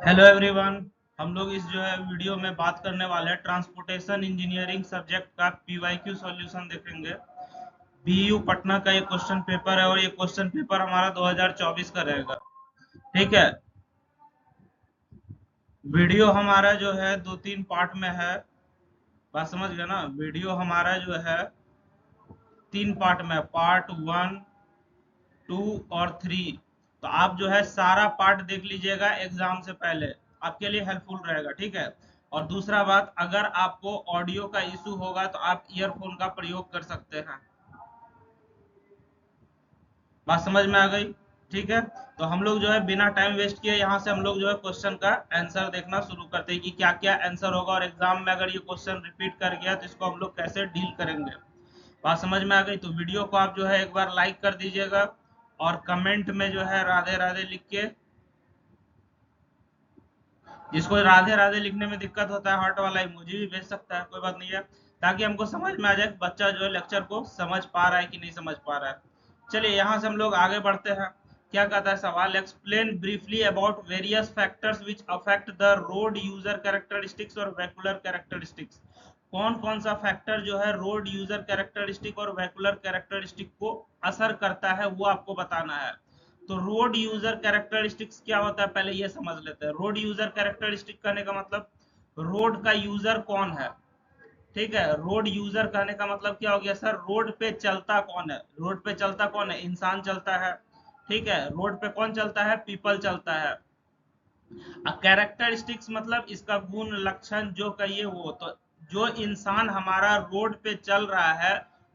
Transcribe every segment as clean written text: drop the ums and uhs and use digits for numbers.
Hello everyone. हम लोग इस जो है वीडियो में बात करने वाले हैं ट्रांसपोर्टेशन इंजीनियरिंग सब्जेक्ट का पीवाईक्यू सॉल्यूशन देखेंगे। बीयू पटना का ये क्वेश्चन पेपर है और ये क्वेश्चन पेपर हमारा 2024 का रहेगा। ठीक है। वीडियो हमारा जो है दो तीन पार्ट में है। बात समझ गए ना। वीडियो हमारा जो है तीन पार्ट में, पार्ट 1, 2 और 3। तो आप जो है सारा पार्ट देख लीजिएगा एग्जाम से पहले, आपके लिए हेल्पफुल रहेगा। ठीक है। और दूसरा बात, अगर आपको ऑडियो का इशू होगा तो आप ईयरफोन का प्रयोग कर सकते हैं। बात समझ में आ गई। ठीक है। तो हम लोग जो है बिना टाइम वेस्ट किए यहाँ से हम लोग जो है क्वेश्चन का आंसर देखना शुरू करते हैं कि क्या क्या आंसर होगा और एग्जाम में अगर ये क्वेश्चन रिपीट कर गया तो इसको हम लोग कैसे डील करेंगे। बात समझ में आ गई। तो वीडियो को आप जो है एक बार लाइक कर दीजिएगा और कमेंट में जो है राधे राधे लिख के, जिसको राधे राधे लिखने में दिक्कत होता है हार्ट वाला इमोजी भी भेज सकता है, कोई बात नहीं है, ताकि हमको समझ में आ जाए कि बच्चा जो है लेक्चर को समझ पा रहा है कि नहीं समझ पा रहा है। चलिए यहाँ से हम लोग आगे बढ़ते हैं। क्या कहता है सवाल, explain briefly about various factors which affect the road user characteristics और वेहिकुलर कैरेक्टरिस्टिक्स। कौन कौन सा फैक्टर जो है रोड यूजर कैरेक्टरिस्टिक और वेहिकुलर कैरेक्टरिस्टिक को असर करता है वो आपको बताना है। तो रोड यूजर कैरेक्टरिस्टिक्स क्या होता है पहले ये समझ लेते हैं। रोड यूजर कैरेक्टरिस्टिक कहने का मतलब रोड का यूजर कौन है। ठीक है। रोड यूजर कहने का मतलब क्या हो गया सर, रोड पे चलता कौन है। रोड पे चलता कौन है, इंसान चलता है। ठीक है। रोड पे कौन चलता है, पीपल चलता है। कैरेक्टरिस्टिक्स मतलब इसका गुण लक्षण जो कहिए वो। तो जो इंसान हमारा रोड पे चल रहा है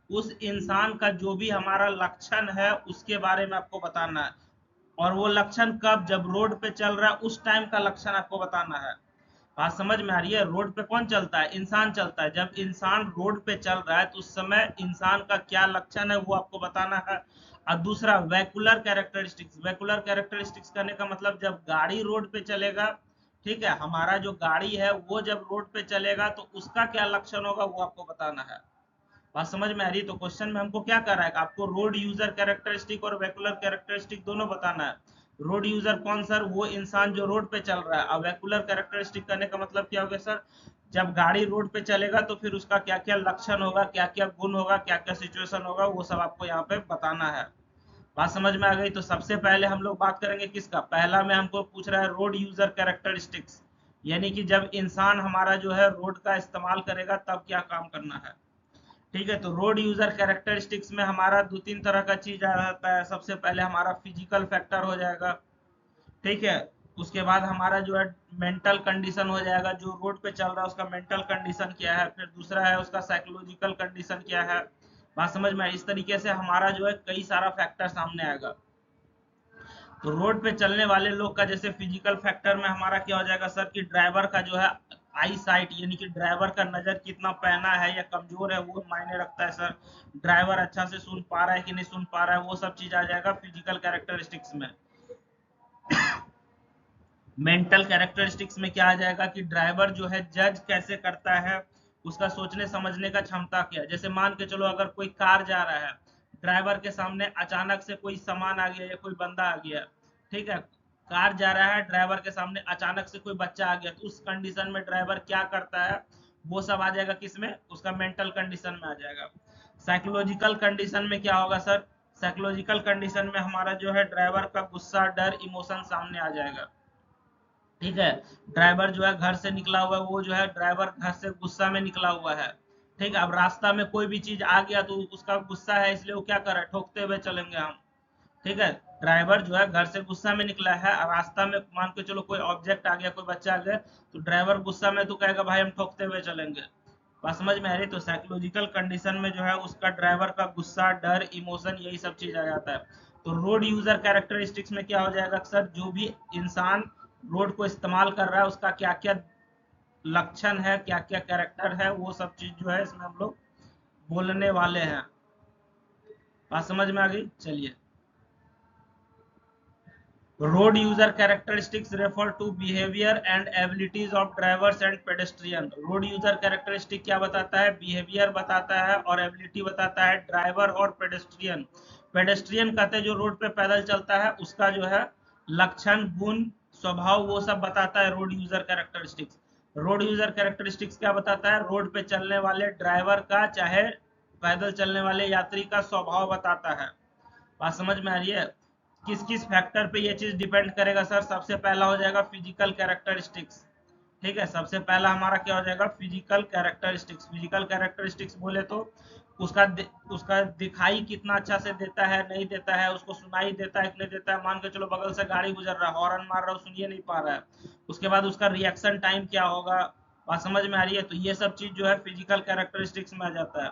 उस इंसान का जो भी हमारा लक्षण है उसके बारे में आपको बताना है। और वो लक्षण कब, जब रोड पे चल रहा है उस टाइम का लक्षण आपको बताना है। बात समझ में आ रही है। रोड पे कौन चलता है, इंसान चलता है। जब इंसान रोड पे चल रहा है तो उस समय इंसान का क्या लक्षण है वो आपको बताना है। और दूसरा वैकुलर कैरेक्टरिस्टिक्स। वैकुलर कैरेक्टरिस्टिक्स करने का मतलब जब गाड़ी रोड पे चलेगा, ठीक है, हमारा जो गाड़ी है वो जब रोड पे चलेगा तो उसका क्या लक्षण होगा वो आपको बताना है। बात समझ में आ रही है। तो क्वेश्चन में हमको क्या कर रहा है, आपको रोड यूजर कैरेक्टरिस्टिक और वेहिकुलर कैरेक्टरिस्टिक दोनों बताना है। रोड यूजर कौन सर, वो इंसान जो रोड पे चल रहा है। और वेहिकुलर कैरेक्टरिस्टिक करने का मतलब क्या हो गया सर, जब गाड़ी रोड पे चलेगा तो फिर उसका क्या क्या लक्षण होगा, क्या क्या गुण होगा, क्या क्या सिचुएशन होगा, वो सब आपको यहाँ पे बताना है। बात समझ में आ गई। तो सबसे पहले हम लोग बात करेंगे किसका, पहला में हमको पूछ रहा है रोड यूजर कैरेक्टरिस्टिक्स, यानी कि जब इंसान हमारा जो है रोड का इस्तेमाल करेगा तब क्या काम करना है। ठीक है। तो रोड यूजर कैरेक्टरिस्टिक्स में हमारा दो तीन तरह का चीज आ जाता है। सबसे पहले हमारा फिजिकल फैक्टर हो जाएगा। ठीक है। उसके बाद हमारा जो है मेंटल कंडीशन हो जाएगा, जो रोड पे चल रहा है उसका मेंटल कंडीशन क्या है। फिर दूसरा है उसका साइकोलॉजिकल कंडीशन क्या है। बात समझ में आई। इस तरीके से हमारा जो है कई सारा फैक्टर सामने आएगा। तो रोड पे चलने वाले लोग का जैसे फिजिकल फैक्टर में हमारा क्या हो जाएगा सर, कि ड्राइवर का जो है आई साइट, यानी कि ड्राइवर का नजर कितना पैना है या कमजोर है वो मायने रखता है सर। ड्राइवर अच्छा से सुन पा रहा है कि नहीं सुन पा रहा है, वो सब चीज आ जाएगा फिजिकल कैरेक्टरिस्टिक्स में। मेंटल कैरेक्टरिस्टिक्स में क्या आ जाएगा कि ड्राइवर जो है जज कैसे करता है, उसका सोचने समझने का क्षमता क्या है। जैसे मान के चलो अगर कोई कार जा रहा है, ड्राइवर के सामने अचानक से कोई सामान आ गया या कोई बंदा आ गया, ठीक है, कार जा रहा है, ड्राइवर के सामने अचानक से कोई बच्चा आ गया, तो उस कंडीशन में ड्राइवर क्या करता है वो सब आ जाएगा किसमें, उसका मेंटल कंडीशन में आ जाएगा। साइकोलॉजिकल कंडीशन में क्या होगा सर, साइकोलॉजिकल कंडीशन में हमारा जो है ड्राइवर का गुस्सा डर इमोशन सामने आ जाएगा। ठीक है। ड्राइवर जो है घर से निकला हुआ है, वो जो है ड्राइवर घर से गुस्सा में निकला हुआ है। ठीक है। अब रास्ता में कोई भी चीज आ गया तो उसका गुस्सा है, इसलिए वो क्या कर रहा है, ठोकते हुए चलेंगे हम। ठीक है। ड्राइवर जो है घर से गुस्सा में निकला है और रास्ता में मान के चलो कोई ऑब्जेक्ट आ गया, कोई बच्चा आ गया, तो ड्राइवर गुस्सा में तो कहेगा भाई हम ठोकते हुए चलेंगे। बात समझ में आ रही। तो साइकोलॉजिकल कंडीशन में जो है उसका ड्राइवर का गुस्सा डर इमोशन यही सब चीज आ जाता है। तो रोड यूजर कैरेक्टरिस्टिक्स में क्या हो जाएगा सर, जो भी इंसान रोड को इस्तेमाल कर रहा है उसका क्या क्या लक्षण है, क्या क्या कैरेक्टर है, वो सब चीज जो है इसमें हम लोग बोलने वाले हैं। बात समझ में आ गई। चलिए, road user characteristics refer to behaviour and abilities of drivers and pedestrian. Road user characteristic क्या बताता है, बिहेवियर बताता है और एबिलिटी बताता है ड्राइवर और पेडेस्ट्रियन। पेडेस्ट्रियन कहते हैं जो रोड पे पैदल चलता है उसका जो है लक्षण गुण स्वभाव वो सब बताता है road user characteristics. Road user characteristics क्या बताता है? रोड पे चलने वाले ड्राइवर का चाहे पैदल चलने वाले यात्री का स्वभाव बताता है। बात समझ में आ रही है? किस किस फैक्टर पे ये चीज डिपेंड करेगा सर? सबसे पहला हो जाएगा फिजिकल कैरेक्टरिस्टिक्स। ठीक है, सबसे पहला हमारा क्या हो जाएगा? Physical characteristics. फिजिकल कैरेक्टरिस्टिक्स बोले तो उसका दिखाई कितना अच्छा से देता है, नहीं देता है, उसको सुनाई देता है कि नहीं देता है। मान के चलो बगल से गाड़ी गुजर रहा है, हॉर्न मार रहा है, सुनिए नहीं पा रहा है। उसके बाद उसका रिएक्शन टाइम क्या होगा? बात समझ में आ रही है? तो ये सब चीज जो है फिजिकल कैरेक्टरिस्टिक्स में आ जाता है।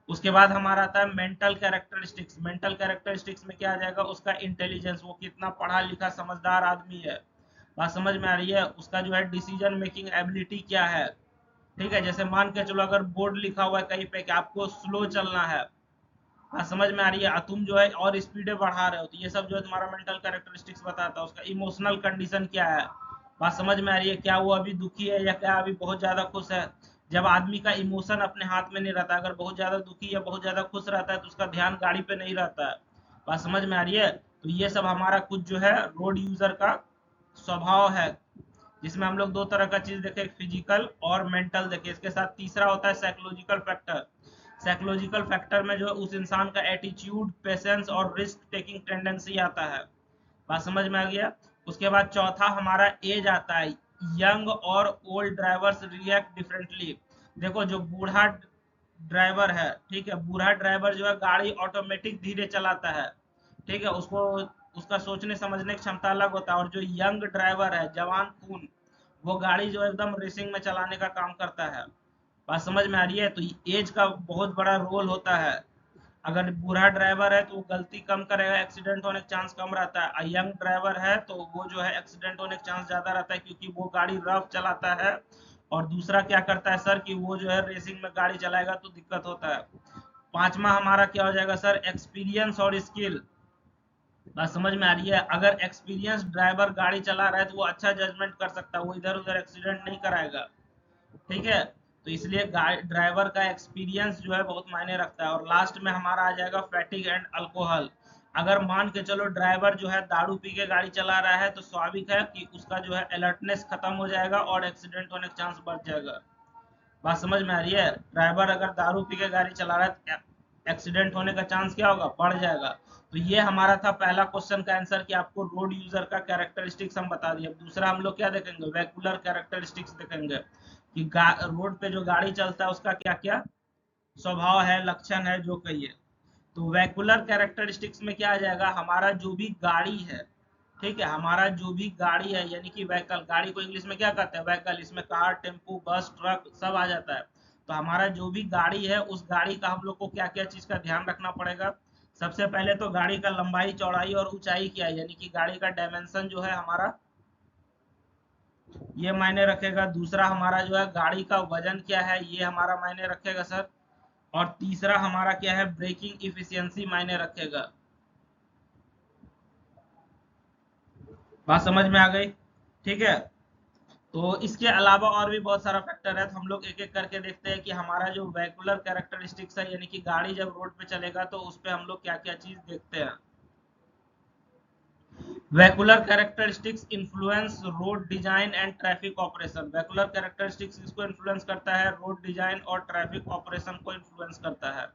उसके बाद हमारा आता है मेंटल कैरेक्टरिस्टिक्स। मेंटल कैरेक्टरिस्टिक्स में क्या आ जाएगा? उसका इंटेलिजेंस, वो कितना पढ़ा लिखा समझदार आदमी है। बात समझ में आ रही है? उसका जो है डिसीजन मेकिंग एबिलिटी क्या है। ठीक है, जैसे मान के चलो अगर बोर्ड लिखा हुआ है कहीं पे कि आपको स्लो चलना है, बात समझ में आ रही है, तुम जो है और स्पीडे बढ़ा रहे हो, तो ये सब जो है तुम्हारा मेंटल कैरेक्टरिस्टिक्स बताता है। उसका इमोशनल कंडीशन क्या है, बात समझ में आ रही है, क्या वो अभी दुखी है या क्या अभी बहुत ज्यादा खुश है। जब आदमी का इमोशन अपने हाथ में नहीं रहता, अगर बहुत ज्यादा दुखी या बहुत ज्यादा खुश रहता है तो उसका ध्यान गाड़ी पे नहीं रहता है। बात समझ में आ रही है? तो ये सब हमारा कुछ जो है रोड यूजर का स्वभाव है, जिसमें हम लोग दो तरह का चीज देखे, फिजिकल और मेंटल देखे। इसके साथ तीसरा होता है साइकोलॉजिकल फैक्टर। साइकोलॉजिकल फैक्टर में जो है उस इंसान का एटीट्यूड, पेशेंस और रिस्क टेकिंग टेंडेंसी आता है। बात समझ में आ गया? उसके बाद चौथा हमारा एज आता है। यंग और ओल्ड ड्राइवर्स रिएक्ट डिफरेंटली। देखो जो बूढ़ा ड्राइवर है, ठीक है, बूढ़ा ड्राइवर जो है गाड़ी ऑटोमेटिक धीरे चलाता है। ठीक है, उसको उसका सोचने समझने की क्षमता अलग होता है। और जो यंग ड्राइवर है, जवान खून, वो गाड़ी जो एकदम रेसिंग में चलाने का काम करता है। बात समझ में आ रही है? तो एज का बहुत बड़ा रोल होता है। अगर बूढ़ा ड्राइवर है तो वो गलती कम करेगा, एक्सीडेंट होने का चांस कम रहता है। और यंग ड्राइवर है तो वो जो है एक्सीडेंट होने का चांस ज्यादा रहता है, क्योंकि वो गाड़ी रफ चलाता है। और दूसरा क्या करता है सर कि वो जो है रेसिंग में गाड़ी चलाएगा तो दिक्कत होता है। पांचवा हमारा क्या हो जाएगा सर? एक्सपीरियंस और स्किल। बात समझ में आ रही है? अगर एक्सपीरियंस ड्राइवर गाड़ी चला रहा है तो वो अच्छा जजमेंट कर सकता है, वो इधर उधर एक्सीडेंट नहीं कराएगा। ठीक है, तो इसलिए ड्राइवर का एक्सपीरियंस जो है बहुत मायने रखता है। और लास्ट में हमारा आ जाएगा फैटिग एंड अल्कोहल। अगर मान के चलो ड्राइवर जो है दारू पी के गाड़ी चला रहा है तो स्वाभाविक है कि उसका जो है अलर्टनेस खत्म हो जाएगा और एक्सीडेंट होने का चांस बढ़ जाएगा। बात समझ में आ रही है? ड्राइवर अगर दारू पी के गाड़ी चला रहा है तो एक्सीडेंट होने का चांस क्या होगा? बढ़ जाएगा। तो ये हमारा था पहला क्वेश्चन का आंसर कि आपको रोड यूजर का कैरेक्टरिस्टिक्स हम बता दिए। दूसरा हम लोग क्या देखेंगे? वेहिकुलर कैरेक्टरिस्टिक्स देखेंगे कि रोड पे जो गाड़ी चलता है उसका क्या क्या स्वभाव है, लक्षण है, जो कहिए। तो वेहिकुलर कैरेक्टरिस्टिक्स में क्या आ जाएगा? हमारा जो भी गाड़ी है, ठीक है, हमारा जो भी गाड़ी है, यानी कि व्हीकल, गाड़ी को इंग्लिश में क्या कहते हैं? व्हीकल। इसमें कार, टेम्पू, बस, ट्रक सब आ जाता है। तो हमारा जो भी गाड़ी है उस गाड़ी का हम लोग को क्या क्या चीज का ध्यान रखना पड़ेगा? सबसे पहले तो गाड़ी का लंबाई, चौड़ाई और ऊंचाई क्या है, यानी कि गाड़ी का डायमेंशन जो है हमारा, ये मायने रखेगा। दूसरा हमारा जो है गाड़ी का वजन क्या है, ये हमारा मायने रखेगा सर। और तीसरा हमारा क्या है? ब्रेकिंग इफिशियंसी मायने रखेगा। बात समझ में आ गई? ठीक है, तो इसके अलावा और भी बहुत सारा फैक्टर है, तो हम लोग एक एक करके देखते हैं कि हमारा जो वेहिकुलर कैरेक्टरिस्टिक्स है, यानी कि गाड़ी जब रोड पे चलेगा तो उस पे हम लोग क्या क्या चीज देखते हैं। Vehicular characteristics influence road design and traffic operation. Vehicular characteristics किसको इन्फ्लुएंस करता है? रोड डिजाइन और ट्रैफिक ऑपरेशन को इन्फ्लुएंस करता है।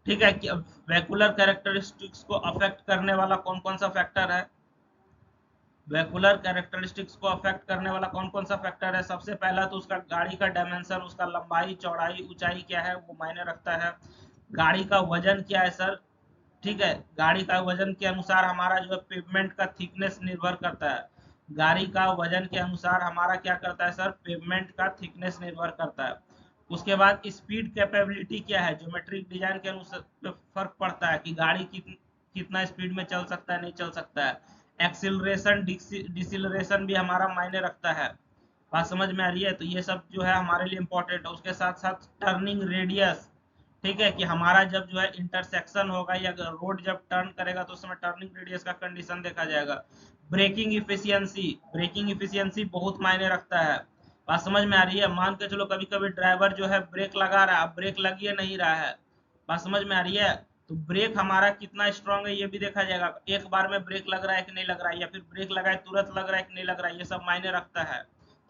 ठीक है, कि वेहिकुलर कैरेक्टरिस्टिक्स को अफेक्ट करने वाला कौन कौन सा फैक्टर है? वेहिकुलर कैरेक्टरिस्टिक्स को अफेक्ट करने वाला कौन कौन सा फैक्टर है? सबसे पहला तो उसका गाड़ी का डायमेंशन, उसका लंबाई, चौड़ाई, ऊंचाई क्या है, वो मायने रखता है। गाड़ी का वजन क्या है सर? ठीक है, गाड़ी का वजन के अनुसार हमारा जो है पेवमेंट का थिकनेस निर्भर करता है। गाड़ी का वजन के अनुसार हमारा क्या करता है सर? पेवमेंट का थिकनेस निर्भर करता है। उसके बाद स्पीड कैपेबिलिटी क्या है? ज्योमेट्रिक डिजाइन के अनुसार फर्क पड़ता है कि गाड़ी कितना स्पीड में चल सकता है, नहीं चल सकता है। एक्सिलरेशन, डिसिलरेशन भी हमारा मायने रखता है। बात समझ में आ रही है? तो ये सब जो है हमारे लिए इम्पोर्टेंट है। उसके साथ साथ टर्निंग रेडियस, ठीक है, कि हमारा जब जो है इंटरसेक्शन होगा या रोड जब टर्न करेगा तो उसमें टर्निंग रेडियस का कंडीशन देखा जाएगा। ब्रेकिंग इफिशियंसी, ब्रेकिंग इफिशियंसी बहुत मायने रखता है। बात समझ में आ रही है? मान के चलो कभी कभी ड्राइवर जो है ब्रेक लगा रहा है, अब ब्रेक लग ही नहीं रहा है। बात समझ में आ रही है? तो ब्रेक हमारा कितना स्ट्रांग है ये भी देखा जाएगा, एक बार में ब्रेक लग रहा है कि नहीं लग रहा है, या फिर ब्रेक लगाए तुरंत लग रहा है कि नहीं लग रहा है, ये सब मायने रखता है।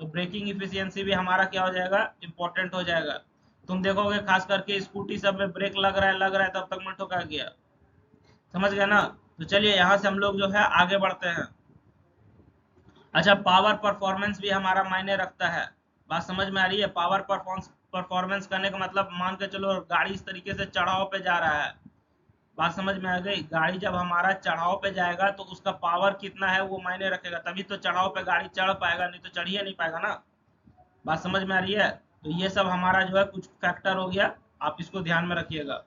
तो ब्रेकिंग इफिशियंसी भी हमारा क्या हो जाएगा, इंपॉर्टेंट हो जाएगा। तुम देखोगे खास करके स्कूटी सब में ब्रेक लग रहा है तब तक में ठोका गया, समझ गए ना। तो चलिए यहाँ से हम लोग जो है आगे बढ़ते हैं। अच्छा, पावर परफॉर्मेंस भी हमारा मायने रखता है। बात समझ में आ रही है? पावर परफॉर्मेंस परफॉर्मेंस करने का मतलब मान के चलो गाड़ी इस तरीके से चढ़ाव पे जा रहा है। बात समझ में आ गई? गाड़ी जब हमारा चढ़ाव पे जाएगा तो उसका पावर कितना है वो मायने रखेगा, तभी तो चढ़ाव पे गाड़ी चढ़ पाएगा, नहीं तो चढ़ ही नहीं पाएगा ना। बात समझ में आ रही है? तो ये सब हमारा जो है कुछ फैक्टर हो गया, आप इसको ध्यान में रखिएगा।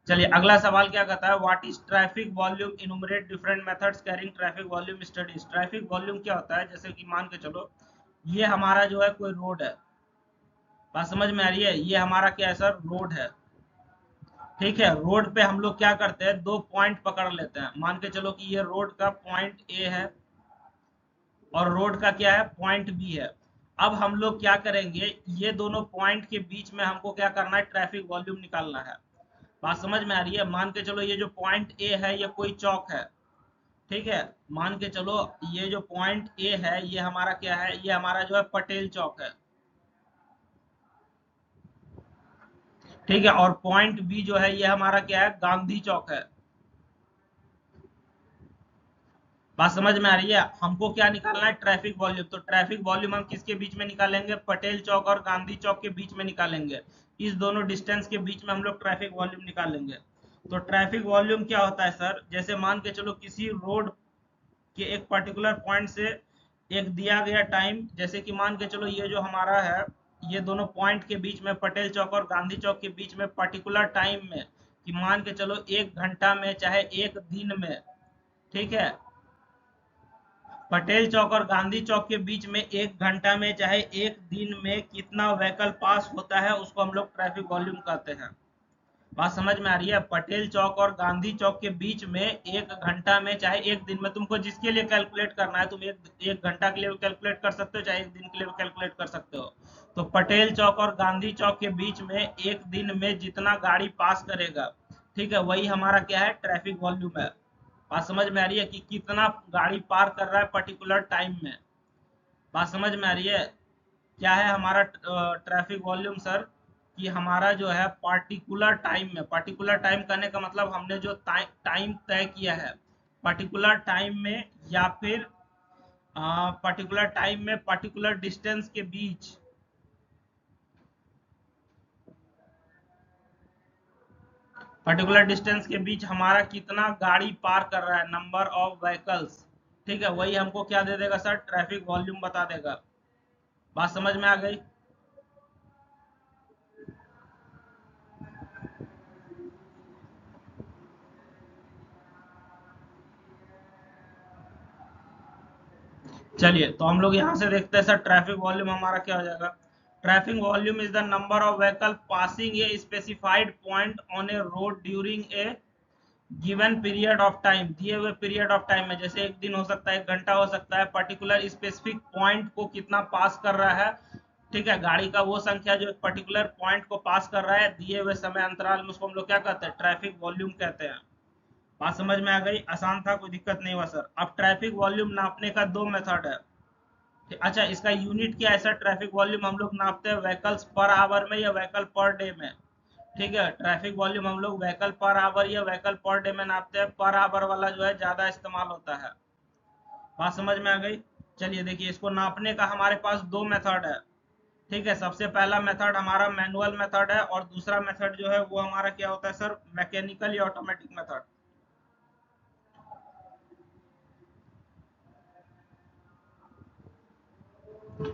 चलिए अगला सवाल क्या कहता है, what is traffic volume, इनुमरेट different methods carrying traffic volume studies. Traffic volume क्या होता है, जैसे कि मान के चलो ये हमारा जो है कोई रोड है। बात समझ में आ रही है? ये हमारा क्या है सर, रोड है। ठीक है, रोड पे हम लोग क्या करते हैं, दो पॉइंट पकड़ लेते हैं। मान के चलो कि ये रोड का पॉइंट ए है और रोड का क्या है, पॉइंट बी है। अब हम लोग क्या करेंगे, ये दोनों पॉइंट के बीच में हमको क्या करना है, ट्रैफिक वॉल्यूम निकालना है। बात समझ में आ रही है? मान के चलो ये जो पॉइंट ए है ये कोई चौक है। ठीक है, मान के चलो ये जो पॉइंट ए है ये हमारा क्या है, ये हमारा जो है पटेल चौक है। ठीक है, और पॉइंट बी जो है ये हमारा क्या है, गांधी चौक है। बात समझ में आ रही है? हमको क्या निकालना है, ट्रैफिक वॉल्यूम। तो ट्रैफिक वॉल्यूम हम किसके बीच में निकालेंगे, पटेल चौक और गांधी चौक के बीच में निकालेंगे। इस दोनों डिस्टेंस के बीच में हम लोग ट्रैफिक वॉल्यूम निकालेंगे। तो ट्रैफिक वॉल्यूम क्या होता है सर, जैसे मान के चलो किसी रोड के एक पर्टिकुलर पॉइंट से एक दिया गया टाइम, जैसे कि मान के चलो ये जो हमारा है, ये दोनों पॉइंट के बीच में पटेल चौक और गांधी चौक के बीच में पर्टिकुलर टाइम में, कि मान के चलो 1 घंटा में चाहे 1 दिन में, ठीक है, पटेल चौक और गांधी चौक के बीच में 1 घंटा में चाहे 1 दिन में कितना व्हीकल पास होता है उसको हम लोग ट्रैफिक वॉल्यूम कहते हैं। बात समझ में आ रही है? पटेल चौक और गांधी चौक के बीच में 1 घंटा में चाहे 1 दिन में, तुमको जिसके लिए कैलकुलेट करना है, तुम एक घंटा के लिए कैलकुलेट कर सकते हो, चाहे 1 दिन के लिए कैलकुलेट कर सकते हो। तो पटेल चौक और गांधी चौक के बीच में 1 दिन में जितना गाड़ी पास करेगा, ठीक है, वही हमारा क्या है, ट्रैफिक वॉल्यूम है। बात समझ में आ रही है कि कितना गाड़ी पार कर रहा है पर्टिकुलर टाइम में। बात समझ में आ रही है? क्या है हमारा ट्रैफिक वॉल्यूम सर, कि हमारा जो है पार्टिकुलर टाइम में, पार्टिकुलर टाइम करने का मतलब हमने जो टाइम तय किया है पर्टिकुलर टाइम में, या फिर पर्टिकुलर टाइम में पर्टिकुलर डिस्टेंस के बीच, पर्टिकुलर डिस्टेंस के बीच हमारा कितना गाड़ी पार कर रहा है, नंबर ऑफ व्हीकल्स। ठीक है, वही हमको क्या दे देगा सर, ट्रैफिक वॉल्यूम बता देगा। बात समझ में आ गई? चलिए तो हम लोग यहाँ से देखते हैं सर, ट्रैफिक वॉल्यूम हमारा क्या हो जाएगा। Traffic volume is the number of vehicle passing a specified point on A road during a given period of time. दिए हुए पीरियड ऑफ टाइम में, जैसे 1 दिन हो सकता है, 1 घंटा हो सकता है, पर्टिकुलर स्पेसिफिक पॉइंट को कितना पास कर रहा है। ठीक है, गाड़ी का वो संख्या जो एक पर्टिकुलर पॉइंट को पास कर रहा है दिए हुए समय अंतराल में, उसको हम लोग क्या कहते हैं, ट्रैफिक वॉल्यूम कहते हैं। बात समझ में आ गई? आसान था, कोई दिक्कत नहीं हुआ सर। अब ट्रैफिक वॉल्यूम नापने का दो मेथड है। अच्छा, इसका यूनिट क्या है सर, ट्रैफिक वॉल्यूम हम लोग नापते हैं व्हीकल्स पर आवर में या व्हीकल पर डे में। ठीक है, ट्रैफिक वॉल्यूम हम लोग व्हीकल पर आवर या व्हीकल पर डे में नापते हैं, पर आवर वाला जो है ज्यादा इस्तेमाल होता है। बात समझ में आ गई? चलिए देखिए, इसको नापने का हमारे पास दो मेथड है। ठीक है, सबसे पहला मेथड हमारा मैनुअल मेथड है, और दूसरा मेथड जो है वो हमारा क्या होता है सर, मैकेनिकल या ऑटोमेटिक मेथड।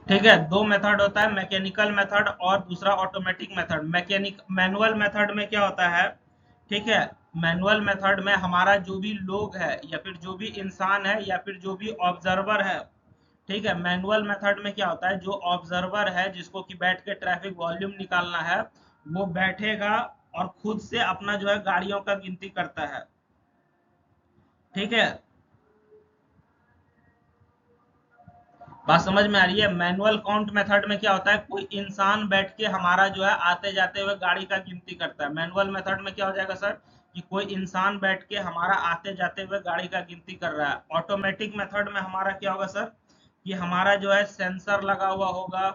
ठीक है, दो मेथड होता है, मैकेनिकल मेथड और दूसरा ऑटोमेटिक मेथड। मैनुअल मेथड में क्या होता है, ठीक है, मैनुअल मेथड में हमारा जो भी लोग है या फिर जो भी इंसान है या फिर जो भी ऑब्जर्वर है, ठीक है, मैनुअल मेथड में क्या होता है, जो ऑब्जर्वर है जिसको कि बैठ के ट्रैफिक वॉल्यूम निकालना है, वो बैठेगा और खुद से अपना जो है गाड़ियों का गिनती करता है। ठीक है, बात समझ में आ रही है? मैनुअल काउंट मेथड में क्या होता है, कोई इंसान बैठ के हमारा जो है आते जाते हुए गाड़ी का गिनती करता है। मैनुअल मेथड में क्या हो जाएगा सर, कि कोई इंसान बैठ के हमारा आते जाते हुए गाड़ी का गिनती कर रहा है। ऑटोमेटिक मेथड में हमारा क्या होगा सर, कि हमारा जो है सेंसर लगा हुआ होगा,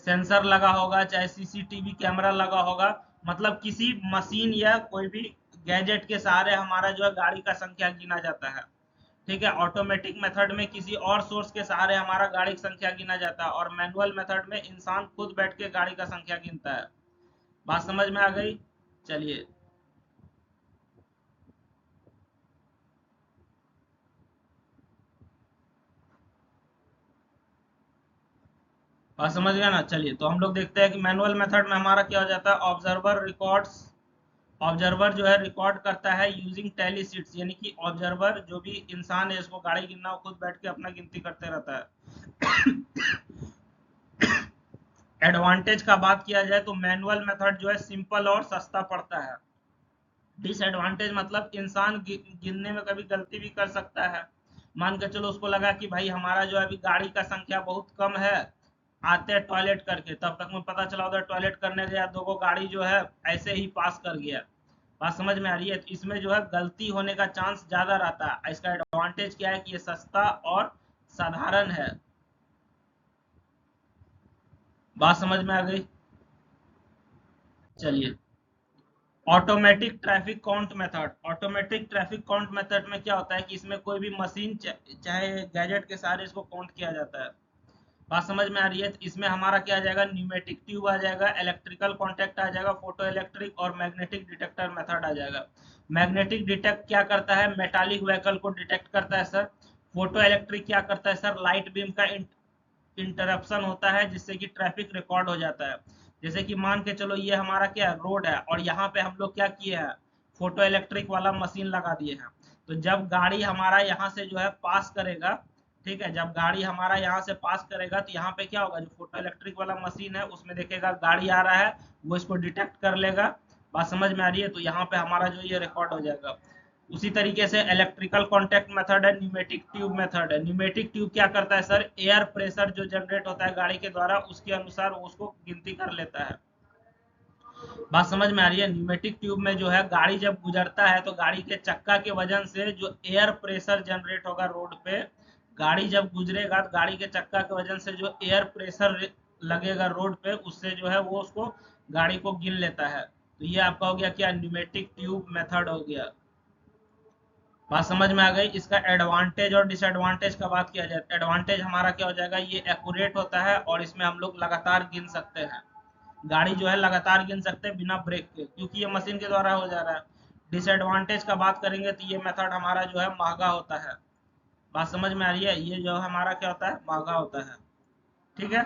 सेंसर लगा होगा, चाहे सीसीटीवी कैमरा लगा होगा, मतलब किसी मशीन या कोई भी गैजेट के सहारे हमारा जो है गाड़ी का संख्या गिना जाता है। ठीक है, ऑटोमेटिक मेथड में किसी और सोर्स के सहारे हमारा गाड़ी की संख्या गिना जाता है, और मैनुअल मेथड में इंसान खुद बैठ के गाड़ी का संख्या गिनता है। बात समझ में आ गई? चलिए, बात समझ गया ना। चलिए, तो हम लोग देखते हैं कि मैनुअल मेथड में हमारा क्या हो जाता है। ऑब्जर्वर रिकॉर्ड्स, ऑब्जर्वर जो है रिकॉर्ड करता है यूजिंग टैली शीट्स, यानी कि ऑब्जर्वर जो भी इंसान है इसको गाड़ी गिनना, वो खुद बैठ के अपना गिनती करते रहता है। एडवांटेज का बात किया जाए तो मैनुअल मेथड जो है सिंपल और सस्ता पड़ता है। डिसएडवांटेज मतलब इंसान गिनने में कभी गलती भी कर सकता है। मान के चलो उसको लगा कि भाई हमारा जो है अभी गाड़ी का संख्या बहुत कम है, आते हैं टॉयलेट करके, तब तक में पता चला उधर टॉयलेट करने गया, दो गो गाड़ी जो है ऐसे ही पास कर गया। बात समझ में आ रही है? तो इसमें जो है गलती होने का चांस ज्यादा रहता है। इसका एडवांटेज क्या है कि ये सस्ता और साधारण है। बात समझ में आ गई? चलिए, automatic traffic count method. Automatic traffic count method में क्या होता है कि इसमें कोई भी मशीन चाहे गैजेट के सहारे इसको काउंट किया जाता है। बात समझ में आ रही है? तो इसमें हमारा क्या आ जाएगा, न्यूमेटिक ट्यूब आ जाएगा, इलेक्ट्रिकल कॉन्टेक्ट आ जाएगा, फोटो इलेक्ट्रिक और मैग्नेटिक डिटेक्टर मेथड आ जाएगा। मैग्नेटिक डिटेक्ट क्या करता है, मेटालिक व्हीकल को डिटेक्ट करता है सर। फोटो इलेक्ट्रिक क्या करता है सर, लाइट बीम का इंटरप्शन होता है जिससे कि ट्रैफिक रिकॉर्ड हो जाता है। जैसे कि मान के चलो ये हमारा क्या रोड है, और यहाँ पे हम लोग क्या किए हैं, फोटो इलेक्ट्रिक वाला मशीन लगा दिए हैं। तो जब गाड़ी हमारा यहाँ से जो है पास करेगा, ठीक है, जब गाड़ी हमारा यहाँ से पास करेगा तो यहाँ पे क्या होगा, जो फोटो इलेक्ट्रिक वाला मशीन है उसमें देखेगा गाड़ी आ रहा है, वो इसको डिटेक्ट कर लेगा। बात समझ में आ रही है? तो यहाँ पे हमारा जो ये रिकॉर्ड हो जाएगा। उसी तरीके से इलेक्ट्रिकल कॉन्टैक्ट मेथड है, न्यूमेटिक ट्यूब मेथड है। न्यूमेटिक ट्यूब क्या करता है सर, एयर प्रेशर जो जनरेट होता है गाड़ी के द्वारा उसके अनुसार उसको गिनती कर लेता है। बात समझ में आ रही है? न्यूमेटिक ट्यूब में जो है गाड़ी जब गुजरता है तो गाड़ी के चक्का के वजन से जो एयर प्रेशर जनरेट होगा रोड पे, गाड़ी जब गुजरेगा तो गाड़ी के चक्का के वजन से जो एयर प्रेशर लगेगा रोड पे, उससे जो है वो उसको गाड़ी को गिन लेता है। तो ये आपका हो गया क्या, न्यूमेटिक ट्यूब मेथड हो गया। बात समझ में आ गई? इसका एडवांटेज और डिसएडवांटेज का बात किया जाए, एडवांटेज हमारा क्या हो जाएगा, ये एक्यूरेट होता है और इसमें हम लोग लगातार गिन सकते हैं। गाड़ी जो है लगातार गिन सकते हैं बिना ब्रेक के, क्योंकि ये मशीन के द्वारा हो जा रहा है। डिसएडवांटेज का बात करेंगे तो ये मेथड हमारा जो है महंगा होता है। बात समझ में आ रही है? ये जो हमारा क्या होता है, महंगा होता है। ठीक है,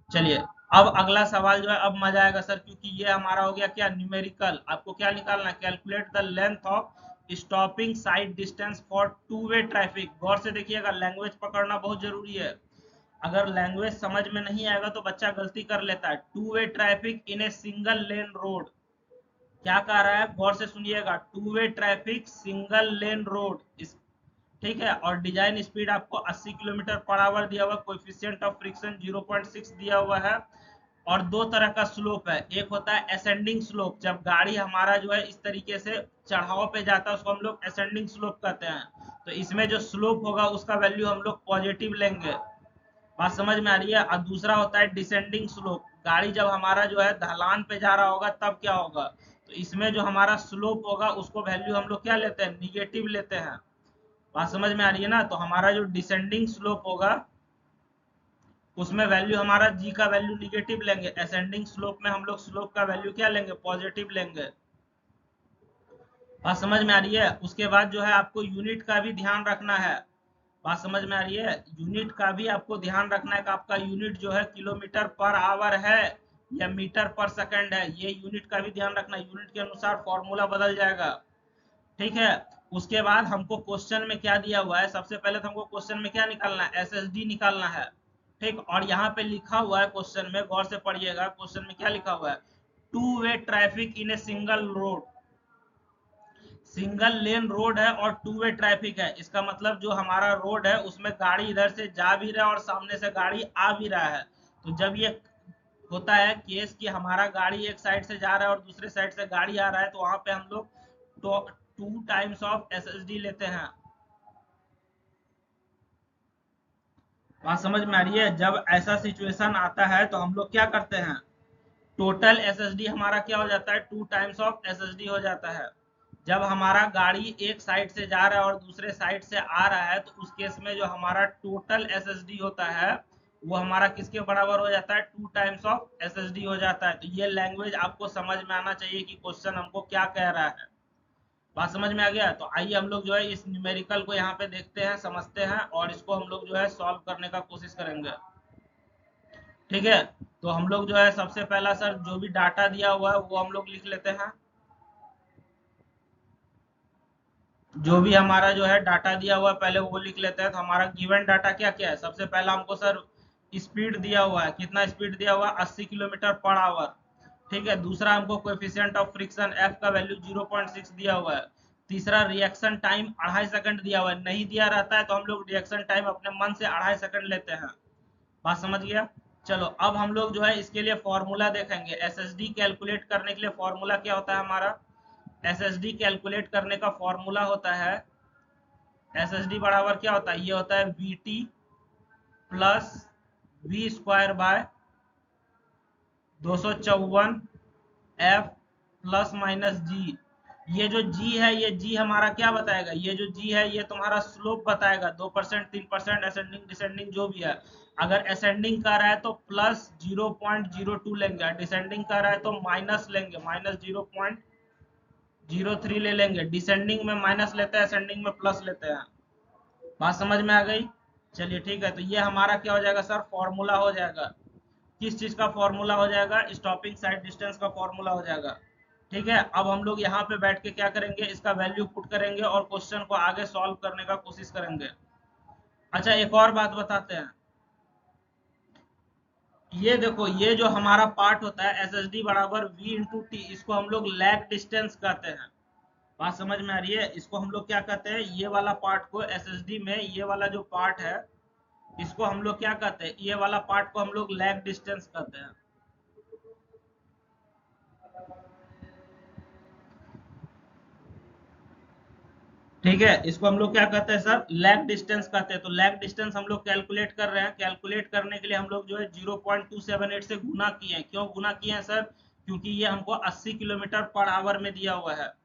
चलिए, अब अगला सवाल जो है अब मजा आएगा सर, क्योंकि ये हमारा हो गया क्या, न्यूमेरिकल। आपको क्या निकालना है, calculate the length of stopping sight distance for two way traffic. गौर से देखिएगा, लैंग्वेज पकड़ना बहुत जरूरी है। अगर लैंग्वेज समझ में नहीं आएगा तो बच्चा गलती कर लेता है। To way traffic in a single lane road, क्या कह रहा है, गौर से सुनिएगा। To way traffic single lane road, ठीक है, और डिजाइन स्पीड आपको 80 किलोमीटर पर आवर दिया हुआ, कोएफिशिएंट ऑफ फ्रिक्शन 0.6 दिया हुआ है, और दो तरह का स्लोप है। एक होता है असेंडिंग स्लोप, जब गाड़ी हमारा जो है इस तरीके से चढ़ाव पे जाता है उसको हम लोग असेंडिंग स्लोप कहते हैं। तो इसमें जो स्लोप होगा उसका वैल्यू हम लोग पॉजिटिव लेंगे। बात समझ में आ रही है? और दूसरा होता है डिसेंडिंग स्लोप, गाड़ी जब हमारा जो है ढलान पे जा रहा होगा तब क्या होगा, तो इसमें जो हमारा स्लोप होगा उसको वैल्यू हम लोग क्या लेते हैं, निगेटिव लेते हैं। बात समझ में आ रही है ना? तो हमारा जो डिसेंडिंग स्लोप होगा उसमें वैल्यू हमारा जी का वैल्यू निगेटिव लेंगे, असेंडिंग स्लोप में हम लोग स्लोप का वैल्यू क्या लेंगे, पॉजिटिव लेंगे। बात समझ में आ रही है? उसके बाद जो है आपको यूनिट का भी ध्यान रखना है। बात समझ में आ रही है? यूनिट का भी आपको ध्यान रखना है कि आपका यूनिट जो है किलोमीटर पर आवर है या मीटर पर सेकंड है, ये यूनिट का भी ध्यान रखना है। यूनिट के अनुसार फॉर्मूला बदल जाएगा। ठीक है, उसके बाद हमको क्वेश्चन में क्या दिया हुआ है, सबसे पहले तो हमको क्वेश्चन में क्या निकालना है, एसएसडी निकालना है। ठीक, और यहाँ पे लिखा हुआ है क्वेश्चन में, गौर से पढ़िएगा, क्वेश्चन में क्या लिखा हुआ है, to way traffic in a single road. Single lane road है और टू वे ट्रैफिक है, इसका मतलब जो हमारा रोड है उसमें गाड़ी इधर से जा भी रहा है और सामने से गाड़ी आ भी रहा है। तो जब ये होता है केस कि हमारा गाड़ी एक साइड से जा रहा है और दूसरे साइड से गाड़ी आ रहा है, तो वहां पे हम लोग 2 टाइम्स ऑफ एसएसडी लेते हैं। बात समझ में आ रही है? जब ऐसा सिचुएशन आता है तो हम लोग क्या करते हैं, टोटल एसएसडी हमारा क्या हो जाता है, 2 टाइम्स ऑफ एसएसडी हो जाता है। जब हमारा गाड़ी एक साइड से जा रहा है और दूसरे साइड से आ रहा है, तो उस केस में जो हमारा टोटल एसएसडी होता है वो हमारा किसके बराबर हो जाता है, 2 टाइम्स ऑफ एसएसडी हो जाता है। तो ये लैंग्वेज आपको समझ में आना चाहिए कि क्वेश्चन हमको क्या कह रहा है। बात समझ में आ गया? तो आइए हम लोग जो है इस न्यूमेरिकल को यहाँ पे देखते हैं, समझते हैं, और इसको हम लोग जो है सॉल्व करने का कोशिश करेंगे। ठीक है, तो हम लोग जो है सबसे पहला सर जो भी डाटा दिया हुआ है वो हम लोग लिख लेते हैं। जो भी हमारा जो है डाटा दिया हुआ है पहले वो लिख लेते हैं। तो हमारा गिवन डाटा क्या क्या है, सबसे पहला हमको सर स्पीड दिया हुआ है, कितना स्पीड दिया हुआ है, 80 किलोमीटर पर आवर। ठीक है, दूसरा हमको कोएफिशिएंट ऑफ फ्रिक्शन एफ का वैल्यू 0.6 दिया हुआ है। तीसरा रिएक्शन टाइम 2.5 सेकंड दिया हुआ है, नहीं दिया रहता है तो हम लोग रिएक्शन टाइम अपने मन से 2.5 सेकंड लेते हैं। बात समझ गया? चलो अब हम लोग जो है इसके लिए फॉर्मूला देखेंगे। एसएसडी कैलकुलेट करने के लिए फॉर्मूला क्या होता है हमारा, एसएसडी कैलकुलेट करने का फॉर्मूला होता है, एसएसडी बराबर क्या होता है, ये होता है VT plus we square by 254 F plus minus G. ये जो जी है, ये जी हमारा क्या बताएगा, ये जो जी है ये तुम्हारा स्लोप बताएगा, 2% 3% असेंडिंग डिसेंडिंग जो भी है। अगर असेंडिंग कर रहा है तो प्लस 0.02 लेंगे, डिसेंडिंग कर रहा है तो माइनस लेंगे, माइनस 0.03 ले लेंगे। डिसेंडिंग में माइनस लेते हैं, असेंडिंग में प्लस लेते हैं। बात समझ में आ गई? चलिए ठीक है, तो ये हमारा क्या हो जाएगा सर, फॉर्मूला हो जाएगा। किस चीज का फॉर्मूला हो जाएगा, स्टॉपिंग साइड डिस्टेंस का फॉर्मूला हो जाएगा। ठीक है, अब हम लोग यहाँ पे बैठ के क्या करेंगे, इसका वैल्यू पुट करेंगे और क्वेश्चन को आगे सॉल्व करने का कोशिश करेंगे। अच्छा एक और बात बताते हैं, ये देखो ये जो हमारा पार्ट होता है एस एस डी बराबर वी इंटू टी, इसको हम लोग लैग डिस्टेंस कहते हैं। बात समझ में आ रही है? इसको हम लोग क्या कहते हैं, ये वाला पार्ट को एस एस डी में, ये वाला जो पार्ट है इसको हम लोग क्या कहते हैं, ये वाला पार्ट को हम लोग लैग डिस्टेंस कहते हैं। ठीक है, इसको हम लोग क्या कहते हैं सर, लैग डिस्टेंस कहते हैं। तो लैग डिस्टेंस हम लोग कैलकुलेट कर रहे हैं, कैलकुलेट करने के लिए हम लोग जो है 0.278 से गुना किए हैं। क्यों गुना किए हैं सर, क्योंकि ये हमको 80 किलोमीटर पर आवर में दिया हुआ है।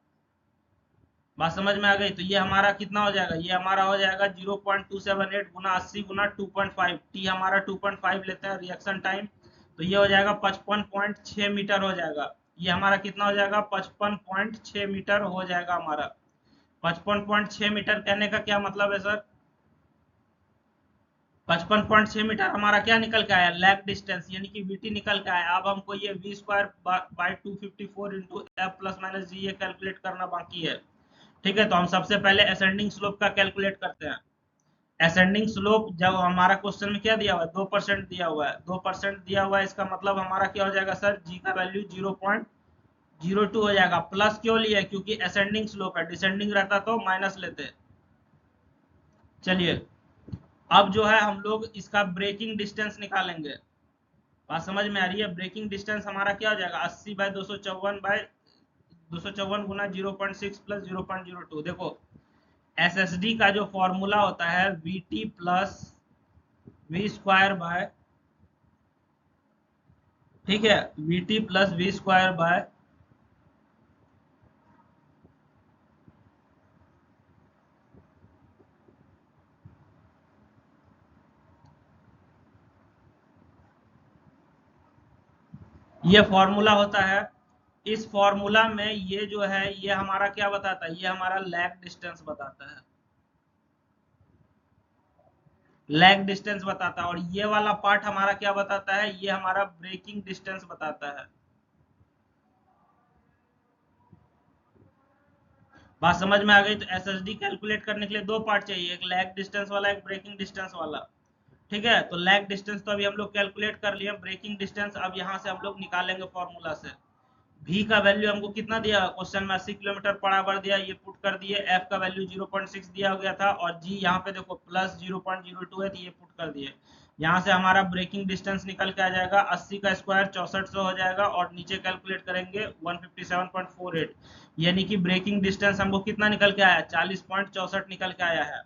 बात समझ में आ गई? तो ये हमारा कितना हो जाएगा, ये हमारा हो जाएगा 0.278 गुना 80 गुना 2.5, टी हमारा 2.5 लेते हैं रिएक्शन टाइम, तो ये हो जाएगा 55.6 मीटर हो जाएगा। ये हमारा कितना हो जाएगा, 55.6 मीटर हो जाएगा हमारा। 55.6 मीटर कहने का क्या मतलब है सर, 55.6 मीटर हमारा क्या निकल के आया, लैग डिस्टेंस यानी कि वीटी निकल के आया। अब हमको ये V square by 254 into F plus minus G ये कैलकुलेट करना बाकी है। ठीक है, तो हम सबसे पहले असेंडिंग स्लोप का कैलकुलेट करते हैं। असेंडिंग स्लोप जब हमारा क्वेश्चन में क्या दिया हुआ है, 2% दिया हुआ है, 2% दिया हुआ है, इसका मतलब हमारा क्या हो जाएगा सर, जी का वैल्यू 0.02 हो जाएगा। प्लस क्यों लिया, क्योंकि असेंडिंग स्लोप है, डिसेंडिंग रहता तो माइनस लेते। चलिए अब जो है हम लोग इसका ब्रेकिंग डिस्टेंस निकालेंगे। बात समझ में आ रही है? ब्रेकिंग डिस्टेंस हमारा क्या हो जाएगा, 80 बाय 254 बाय 254 गुना 0.6 प्लस 0.02। देखो एसएसडी का जो फॉर्मूला होता है v t plus we square by, ठीक है, v t plus we square by, ये फॉर्मूला होता है। इस फॉर्मूला में ये जो है ये हमारा क्या बताता है, ये हमारा लैग डिस्टेंस बताता है, लैग डिस्टेंस बताता है। और ये वाला पार्ट हमारा क्या बताता है, ये हमारा ब्रेकिंग डिस्टेंस बताता है। बात समझ में आ गई? तो एसएसडी कैलकुलेट करने के लिए दो पार्ट चाहिए, एक लैग डिस्टेंस वाला, एक ब्रेकिंग डिस्टेंस वाला। ठीक है, तो लैग डिस्टेंस तो अभी हम लोग कैलकुलेट कर लिए, ब्रेकिंग डिस्टेंस अब यहाँ से हम लोग निकालेंगे फॉर्मूला से। v का वैल्यू हमको कितना दिया क्वेश्चन में 80 किलोमीटर पर आवर दिया, ये पुट कर दिए। f का वैल्यू 0.6 दिया गया था और g यहाँ पे देखो प्लस 0.02 है, तो ये पुट कर दिए। यहाँ से हमारा ब्रेकिंग डिस्टेंस निकल के आ जाएगा 80 का स्क्वायर 6400 हो जाएगा और नीचे कैलकुलेट करेंगे 157.48, यानी कि ब्रेकिंग डिस्टेंस हमको कितना निकल के आया 40.64 निकल के आया है।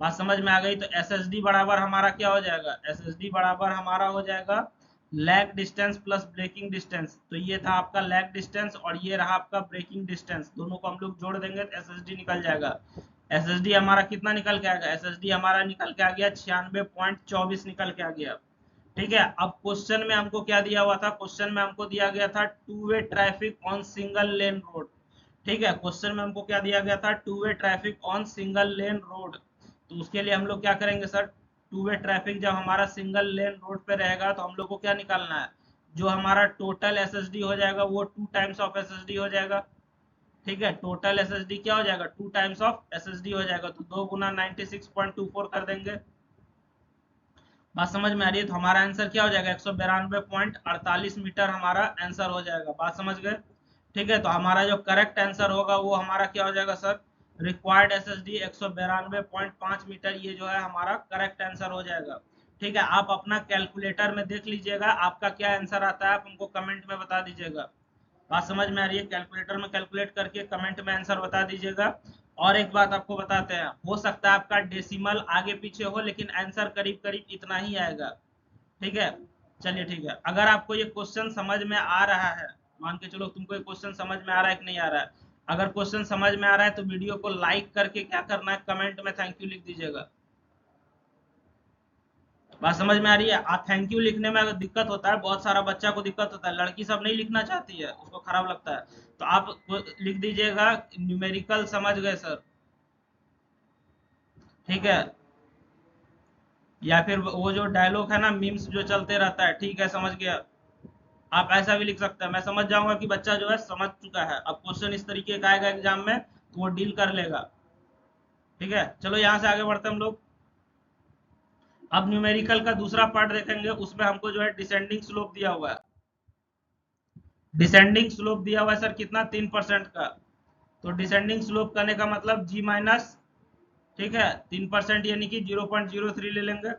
बात समझ में आ गई। तो एस एस डी बराबर हमारा क्या हो जाएगा, एस एस डी बराबर हमारा हो जाएगा lag distance plus braking distance. तो ये था आपका लैग डिस्टेंस और ये रहा आपका ब्रेकिंग डिस्टेंस, दोनों को हम लोग जोड़ देंगे तो एस एस डी निकल जाएगा। एस एस डी हमारा कितना निकल के आएगा, एस एस डी हमारा निकल के आ गया 96.24 निकल के आ गया। ठीक है, अब क्वेश्चन में हमको क्या दिया हुआ था, क्वेश्चन में हमको दिया गया था to way traffic on single lane road. ठीक है, क्वेश्चन में हमको क्या दिया गया था, to way traffic on single lane road. तो उसके लिए हम लोग क्या करेंगे सर, टू वे ट्रैफिक जब हमारा सिंगल लेन रोड पे रहेगा तो हम लोग को क्या निकालना है, जो हमारा टोटल एसएसडी हो जाएगा वो 2 टाइम्स ऑफ एसएसडी हो जाएगा। ठीक है, टोटल एसएसडी क्या हो जाएगा 2 टाइम्स ऑफ एसएसडी हो जाएगा, तो 2 गुना 96.24 कर देंगे। बात समझ में आ रही है। तो हमारा आंसर क्या हो जाएगा 192.48 मीटर हमारा आंसर हो जाएगा। बात समझ गए। ठीक है, तो हमारा जो करेक्ट आंसर होगा वो हमारा क्या हो जाएगा सर, रिक्वायर्ड एसएसडी 192.5 मीटर, ये जो है हमारा करेक्ट आंसर हो जाएगा। ठीक है, आप अपना कैलकुलेटर में देख लीजिएगा आपका क्या आंसर आता है, आप हमको कमेंट में बता दीजिएगा। बात समझ में आ रही है, कैलकुलेटर में कैलकुलेट करके कमेंट में आंसर बता दीजिएगा। और एक बात आपको बताते हैं, हो सकता है आपका डेसिमल आगे पीछे हो लेकिन आंसर करीब करीब इतना ही आएगा। ठीक है, चलिए ठीक है। अगर आपको ये क्वेश्चन समझ में आ रहा है, मान के चलो तुमको ये क्वेश्चन समझ में आ रहा है कि नहीं आ रहा है, अगर क्वेश्चन समझ में आ रहा है तो वीडियो को लाइक करके क्या करना है, कमेंट में थैंक यू लिख दीजिएगा। बात समझ में आ रही है। थैंक यू लिखने में अगर दिक्कत होता है, बहुत सारा बच्चा को दिक्कत होता है, लड़की सब नहीं लिखना चाहती है, उसको खराब लगता है, तो आप लिख दीजिएगा न्यूमेरिकल समझ गए सर। ठीक है, या फिर वो जो डायलॉग है ना मीम्स जो चलते रहता है, ठीक है समझ गया, आप ऐसा भी लिख सकते हैं। मैं समझ जाऊंगा कि बच्चा जो है समझ चुका है। अब क्वेश्चन इस तरीके का आएगा एग्जाम में तो वो डील कर लेगा। ठीक है, चलो यहाँ से आगे बढ़ते हैं हम लोग। अब न्यूमेरिकल का दूसरा पार्ट देखेंगे, उसमें हमको जो है डिसेंडिंग स्लोप दिया हुआ है। डिसेंडिंग स्लोप दिया हुआ है सर कितना 3% का। तो डिसेंडिंग स्लोप करने का मतलब जी माइनस, ठीक है 3% यानी कि 0.03 ले लेंगे।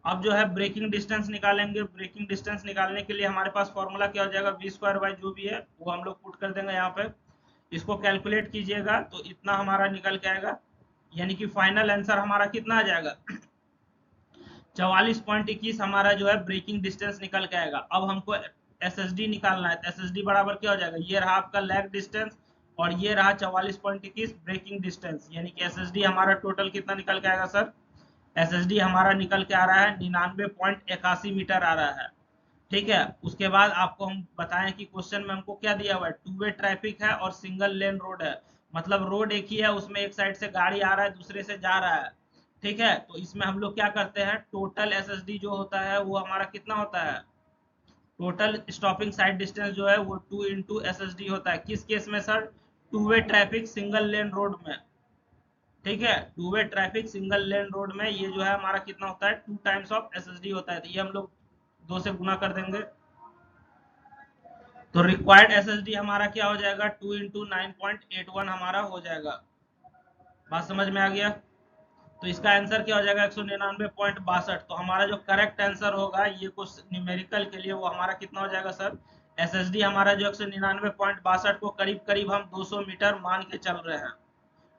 अब जो है ब्रेकिंग डिस्टेंस निकालेंगे। ब्रेकिंग डिस्टेंस निकालने के लिए हमारे पास फॉर्मूला क्या हो जाएगा, वी स्क्वायर बाई जो भी है वो हम लोग पुट कर देंगे यहाँ पे। इसको कैलकुलेट कीजिएगा तो इतना हमारा निकल के आएगा, यानी कि फाइनल आंसर हमारा कितना आ जाएगा 44.21 हमारा जो है ब्रेकिंग डिस्टेंस निकल के आएगा। अब हमको एसएसडी निकालना है। एसएसडी बराबर क्या हो जाएगा, ये रहा आपका लैग डिस्टेंस और ये रहा 44.21 ब्रेकिंग डिस्टेंस, यानी कि एसएसडी हमारा टोटल कितना निकल के आएगा सर, एसएसडी हमारा निकल के आ रहा है 99.81 मीटर आ रहा है। ठीक है, उसके बाद आपको हम बताएं कि क्वेश्चन में हमको क्या दिया हुआ है, टू वे ट्रैफिक है और सिंगल लेन रोड है, मतलब रोड एक ही है, उसमें एक साइड से गाड़ी आ रहा है दूसरे से जा रहा है। ठीक है, तो इसमें हम लोग क्या करते हैं, टोटल एसएसडी जो होता है वो हमारा कितना होता है, टोटल स्टॉपिंग साइड डिस्टेंस जो है वो 2 इंटू एसएसडी होता है। किस केस में sir, to way traffic single lane road में। ठीक है, to way traffic single lane road में ये जो है हमारा कितना होता है 2 टाइम्स ऑफ एसएसडी होता है, तो ये हम लोग 2 से गुना कर देंगे। तो रिक्वायर्ड एसएसडी हमारा क्या हो जाएगा 2 इंटू 9.81 हमारा हो जाएगा। बात समझ में आ गया। तो इसका आंसर क्या हो जाएगा 199.62। तो हमारा जो करेक्ट आंसर होगा ये कुछ न्यूमेरिकल के लिए वो हमारा कितना हो जाएगा सर, एसएसडी हमारा जो 199.62 को करीब करीब हम 200 मीटर मान के चल रहे हैं।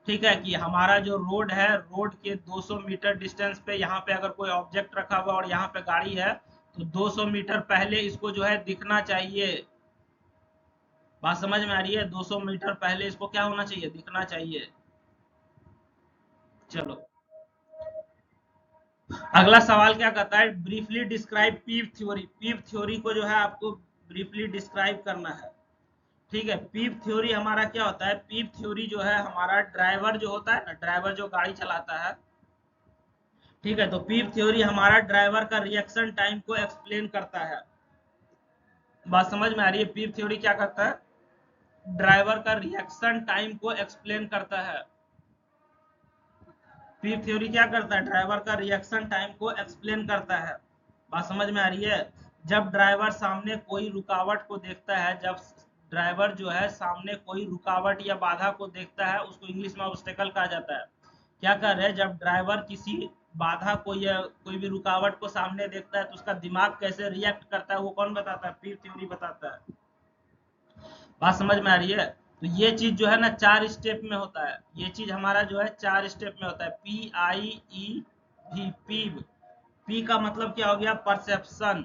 ठीक है, कि हमारा जो रोड है, रोड के 200 मीटर डिस्टेंस पे यहाँ पे अगर कोई ऑब्जेक्ट रखा हुआ और यहाँ पे गाड़ी है तो 200 मीटर पहले इसको जो है दिखना चाहिए। बात समझ में आ रही है, 200 मीटर पहले इसको क्या होना चाहिए, दिखना चाहिए। चलो अगला सवाल क्या कहता है, briefly describe पीव theory. Peeve theory को जो है आपको ब्रीफली डिस्क्राइब करना है। ठीक है, पीव थ्योरी हमारा क्या होता है, पीव थ्योरी जो है हमारा ड्राइवर जो होता है ना, ड्राइवर जो गाड़ी चलाता है, ठीक है, तो पीव थ्योरी हमारा ड्राइवर का रिएक्शन टाइम को एक्सप्लेन करता है। बात समझ में आ रही है, पीव थ्योरी क्या करता है, ड्राइवर का रिएक्शन टाइम को एक्सप्लेन करता है। पीव थ्योरी क्या करता है, ड्राइवर का रिएक्शन टाइम को एक्सप्लेन करता है। बात समझ में आ रही है, जब ड्राइवर सामने कोई रुकावट को देखता है, जब ड्राइवर जो है सामने कोई रुकावट या बाधा को देखता है उसको इंग्लिश में ऑब्स्टेकल कहा जाता है। क्या कर रहे हैं, जब ड्राइवर किसी बाधा को या कोई भी रुकावट को सामने देखता है तो उसका दिमाग कैसे रिएक्ट करता है वो कौन बताता है, पीव थ्योरी बताता है। बात समझ में आ रही है? तो ये चीज जो है ना 4 स्टेप में होता है, ये चीज हमारा जो है 4 स्टेप में होता है। PIEV, पीव। पी का मतलब क्या हो गया, परसेप्शन।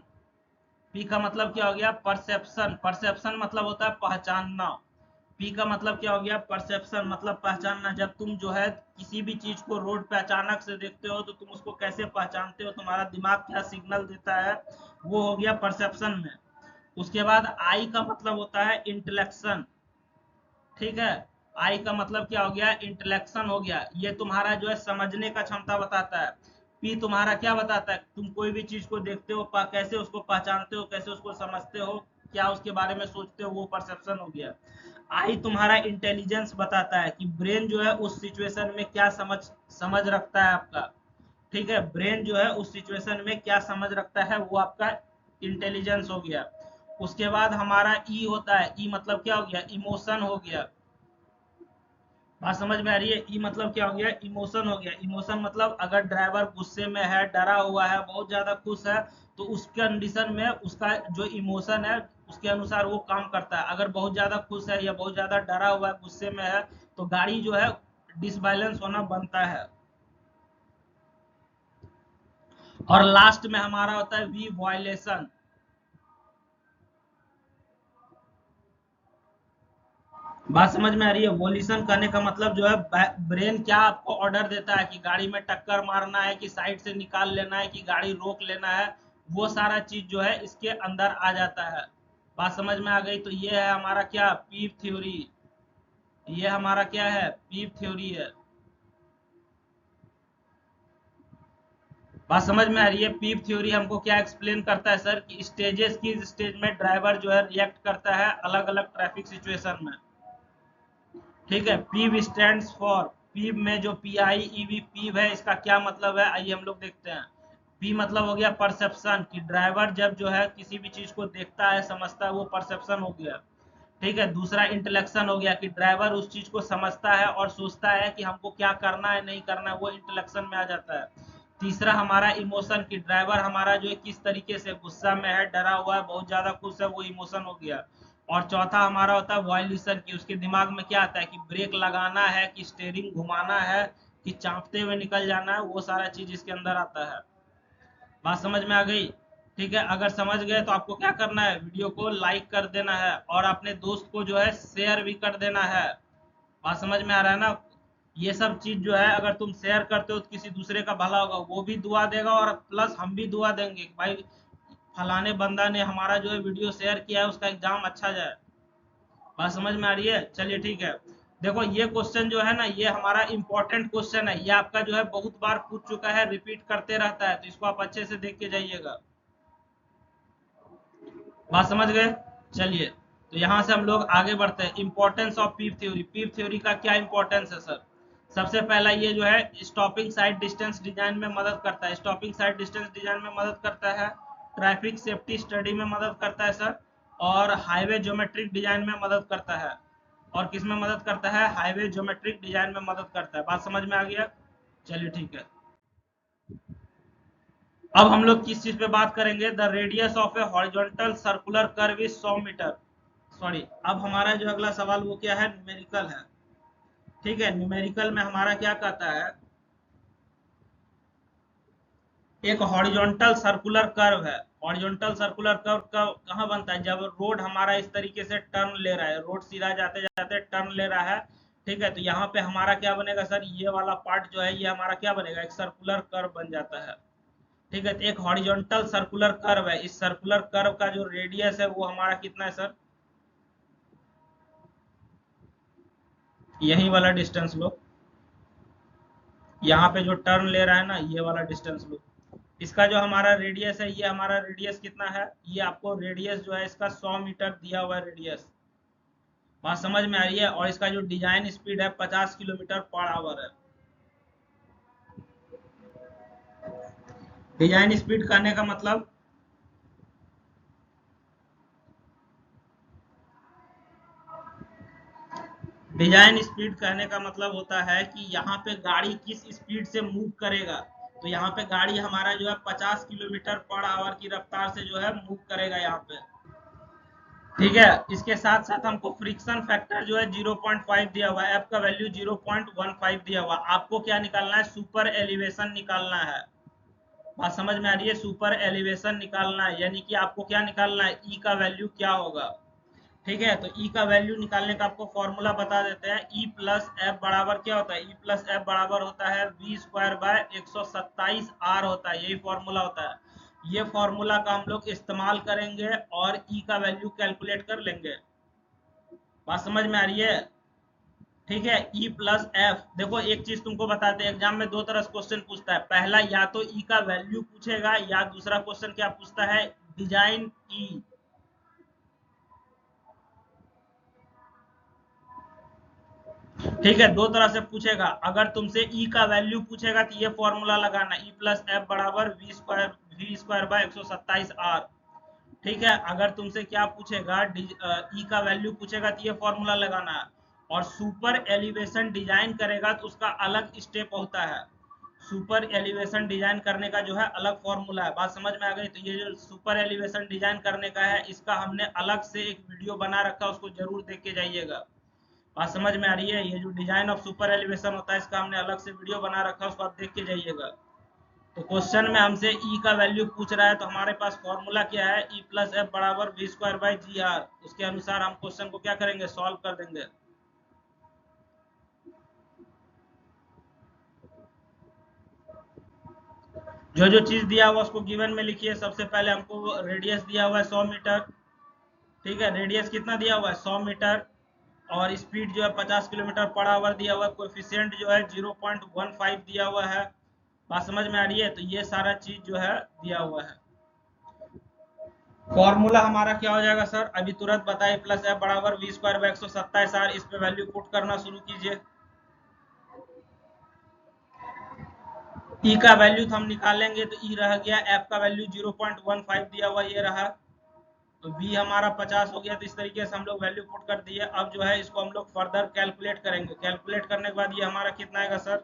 पी का मतलब क्या हो गया, परसेप्शन। परसेप्शन मतलब होता है पहचानना। पी का मतलब क्या हो गया, परसेप्शन मतलब पहचानना। जब तुम जो है किसी भी चीज को रोड पे अचानक से देखते हो तो तुम उसको कैसे पहचानते हो, तुम्हारा दिमाग क्या सिग्नल देता है, वो हो गया परसेप्शन में। उसके बाद आई का मतलब होता है इंटेलेक्शन। ठीक है, आई का मतलब क्या हो गया, इंटेलेक्शन हो गया। ये तुम्हारा जो है समझने का क्षमता बताता है। पी तुम्हारा क्या बताता है, तुम कोई भी चीज को देखते हो कैसे उसको पहचानते हो, कैसे उसको समझते हो, क्या उसके बारे में सोचते हो, वो परसेप्शन हो गया। आई तुम्हारा इंटेलिजेंस बताता है कि ब्रेन जो है उस सिचुएशन में क्या समझ समझ रखता है आपका। ठीक है, ब्रेन जो है उस सिचुएशन में क्या समझ रखता है वो आपका इंटेलिजेंस हो गया। उसके बाद हमारा ई होता है, ई मतलब क्या हो गया, इमोशन हो गया। बात समझ में आ रही है? ई मतलब क्या हो गया, इमोशन हो गया। इमोशन मतलब अगर ड्राइवर गुस्से में है, डरा हुआ है, बहुत ज्यादा खुश है, तो उस कंडीशन में उसका जो इमोशन है उसके अनुसार वो काम करता है। अगर बहुत ज्यादा खुश है या बहुत ज्यादा डरा हुआ है, गुस्से में है, तो गाड़ी जो है डिसबैलेंस होना बनता है। और लास्ट में हमारा होता है वी वायलेशन। बात समझ में आ रही है? वॉल्यूशन करने का मतलब जो है ब्रेन क्या आपको ऑर्डर देता है कि गाड़ी में टक्कर मारना है, कि साइड से निकाल लेना है, कि गाड़ी रोक लेना है, वो सारा चीज जो है इसके अंदर आ जाता है। बात समझ में आ गई? तो ये है हमारा क्या, पीव थ्योरी। ये हमारा क्या है, पीव थ्योरी है। बात समझ में आ रही है? पीव थ्योरी हमको क्या एक्सप्लेन करता है सर, कि स्टेजेस की स्टेज में ड्राइवर जो है रिएक्ट करता है अलग अलग ट्रैफिक सिचुएशन में। ठीक है, पीव स्टैंड्स फॉर, पीव में जो PIEV पीव है, इसका क्या मतलब है आइए हम लोग देखते हैं। पी मतलब हो गया परसेप्शन, कि ड्राइवर जब जो है किसी भी चीज को देखता है समझता है, वो परसेप्शन हो गया। ठीक है, दूसरा इंटेलेक्शन हो गया, कि ड्राइवर उस चीज को समझता है और सोचता है कि हमको क्या करना है नहीं करना है, वो इंटेलेक्शन में आ जाता है। तीसरा हमारा इमोशन, की ड्राइवर हमारा जो है किस तरीके से गुस्सा में है, डरा हुआ है, बहुत ज्यादा खुश है, वो इमोशन हो गया। और चौथा हमारा होता है वायल्यूशन, की उसके दिमाग में क्या आता है, कि ब्रेक लगाना है, कि स्टेयरिंग घुमाना है, कि चापते हुए निकल जाना है, वो सारा चीज इसके अंदर आता है। बात समझ में आ गई? ठीक है, अगर समझ गए तो आपको क्या करना है, वीडियो को लाइक कर देना है और अपने दोस्त को जो है शेयर भी कर देना है। बात समझ में आ रहा है ना? ये सब चीज जो है अगर तुम शेयर करते हो तो किसी दूसरे का भला होगा, वो भी दुआ देगा और प्लस हम भी दुआ देंगे कि भाई फलाने बंदा ने हमारा जो है वीडियो शेयर किया है, उसका एग्जाम अच्छा जाए। बात समझ में आ रही है? चलिए ठीक है। देखो ये क्वेश्चन जो है ना, ये हमारा इंपॉर्टेंट क्वेश्चन है, ये आपका जो है बहुत बार पूछ चुका है, रिपीट करते रहता है, तो इसको आप अच्छे से देख के जाइएगा। बात समझ गए? चलिए, तो यहाँ से हम लोग आगे बढ़ते हैं। Importance of peeve theory. Peeve theory का क्या इंपॉर्टेंस है सर? सबसे पहला ये जो है स्टॉपिंग साइड डिस्टेंस डिजाइन में मदद करता है। स्टॉपिंग साइड डिस्टेंस डिजाइन में मदद करता है, ट्रैफिक सेफ्टी स्टडी में मदद करता है सर, और हाईवे ज्योमेट्रिक डिजाइन में मदद करता है। और किस में मदद करता है, हाईवे ज्योमेट्रिक डिजाइन में मदद करता है। बात समझ में आ गया? चलिए ठीक है। अब हम लोग किस चीज पे बात करेंगे, the radius of a horizontal circular curve is 100 metre. Sorry, अब हमारा जो अगला सवाल वो क्या है, न्यूमेरिकल है। ठीक है, न्यूमेरिकल में हमारा क्या कहता है, एक हॉरिजॉन्टल सर्कुलर कर्व है। हॉरिजॉन्टल सर्कुलर कर्व कहाँ बनता है, जब रोड हमारा इस तरीके से टर्न ले रहा है, रोड सीधा जाते जाते टर्न ले रहा है। ठीक है, तो यहाँ पे हमारा क्या बनेगा सर, ये वाला पार्ट जो है ये हमारा क्या बनेगा, एक सर्कुलर कर्व बन जाता है। ठीक है, तो एक हॉरिजॉन्टल सर्कुलर कर्व है, इस सर्कुलर कर्व का जो रेडियस है वो हमारा कितना है सर, यही वाला डिस्टेंस लो। यहाँ पे जो टर्न ले रहा है ना, ये वाला डिस्टेंस लो। इसका जो हमारा रेडियस है, ये हमारा रेडियस कितना है, ये आपको रेडियस जो है इसका 100 मीटर दिया हुआ है रेडियस। बात समझ में आ रही है? और इसका जो डिजाइन स्पीड है 50 किलोमीटर पर आवर है। डिजाइन स्पीड करने का मतलब, डिजाइन स्पीड कहने का मतलब होता है कि यहाँ पे गाड़ी किस स्पीड से मूव करेगा। तो यहाँ पे गाड़ी हमारा जो है 50 किलोमीटर पर आवर की रफ्तार से जो है मूव करेगा यहाँ पे। ठीक है, इसके साथ साथ हमको फ्रिक्शन फैक्टर जो है 0.5 दिया हुआ है, एफ का वैल्यू 0.15 दिया हुआ। आपको क्या निकालना है, सुपर एलिवेशन निकालना है। बात समझ में आ रही है, सुपर एलिवेशन निकालना है, यानी कि आपको क्या निकालना है, ई का वैल्यू क्या होगा। ठीक है, तो ई का वैल्यू निकालने का आपको फॉर्मूला बता देते हैं। ई प्लस एफ बराबर क्या होता है, ई प्लस एफ बराबर होता है वी स्क्वायर बाय 127 आर होता है, यही फॉर्मूला होता है। ये फॉर्मूला का हम लोग इस्तेमाल करेंगे और ई का वैल्यू कैलकुलेट कर लेंगे। बात समझ में आ रही है। ठीक है, ई प्लस एफ, देखो एक चीज तुमको बताते हैं, एग्जाम में दो तरह से क्वेश्चन पूछता है। पहला या तो ई का वैल्यू पूछेगा, या दूसरा क्वेश्चन क्या पूछता है, डिजाइन ई। ठीक है, दो तरह से पूछेगा। अगर तुमसे ई का वैल्यू पूछेगा तो ये फॉर्मूला लगाना, ई प्लस एफ बराबर वी स्क्वायर बाय 127 आर। ठीक है, अगर तुमसे क्या पूछेगा, ई का वैल्यू पूछेगा तो ये फॉर्मूला लगाना है। और सुपर एलिवेशन डिजाइन करेगा तो उसका अलग स्टेप होता है। सुपर एलिवेशन डिजाइन करने का जो है अलग फॉर्मूला है। बात समझ में आ गई। तो ये जो सुपर एलिवेशन डिजाइन करने का है, इसका हमने अलग से एक वीडियो बना रखा है, उसको जरूर देख के जाइएगा। बात समझ में आ रही है। ये जो डिजाइन ऑफ सुपर एलिवेशन होता है, इसका हमने अलग से वीडियो बना रखा है, उसको आप देख के जाइएगा। तो क्वेश्चन में हमसे ई का वैल्यू पूछ रहा है, तो हमारे पास फॉर्मूला क्या है, ई प्लस एफ बराबर v square by g r. उसके अनुसार हम क्वेश्चन को क्या करेंगे, सॉल्व कर देंगे। जो जो चीज दिया हुआ उसको गिवन में लिखिए। सबसे पहले हमको रेडियस दिया हुआ है 100 मीटर। ठीक है, रेडियस कितना दिया हुआ है, 100 मीटर। और स्पीड जो है 50 किलोमीटर पर आवर दिया हुआ है। कोएफिशिएंट जो है 0.15 दिया हुआ है। बात समझ में आ रही है। तो ये सारा चीज जो है दिया हुआ है। फॉर्मूला हमारा क्या हो जाएगा सर, अभी तुरंत बताइए। प्लस एफ बराबर वी स्क्वायर बाय 127 आर। इस पे वैल्यू पुट करना शुरू कीजिए। ई का वैल्यू तो हम निकालेंगे, तो ई रह गया, एफ का वैल्यू 0.15 दिया हुआ ये रहा। तो v हमारा 50 हो गया। तो इस तरीके से हम लोग वैल्यू पुट कर दिए। अब जो है इसको हम लोग फर्दर कैलकुलेट करेंगे। कैलकुलेट करने के बाद ये हमारा कितना आएगा सर,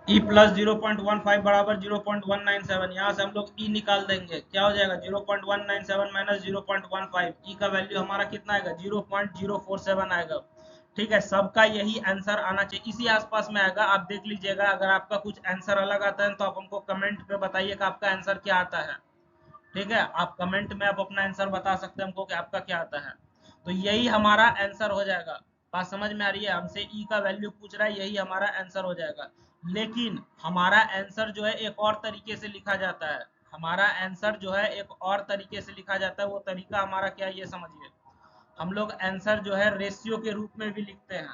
ई प्लस 0.15 बराबर 0.197। यहाँ से हम लोग ई निकाल देंगे, क्या हो जाएगा 0.197 माइनस 0.15। ई का वैल्यू हमारा कितना आएगा, 0.047 आएगा। ठीक है, सबका यही आंसर आना चाहिए, इसी आसपास में आएगा। आप देख लीजिएगा, अगर आपका कुछ आंसर अलग आता है तो आप हमको कमेंट पे बताइए कि आपका आंसर क्या आता है। ठीक है, आप कमेंट में आप अपना आंसर बता सकते हैं हमको कि आपका क्या आता है। तो यही हमारा आंसर हो जाएगा। बात समझ में आ रही है। हमसे ई का वैल्यू पूछ रहा है, यही हमारा आंसर हो जाएगा। लेकिन हमारा आंसर जो है एक और तरीके से लिखा जाता है। हमारा आंसर जो है एक और तरीके से लिखा जाता है। वो तरीका हमारा क्या है, ये समझिए। हम लोग आंसर जो है रेशियो के रूप में भी लिखते हैं।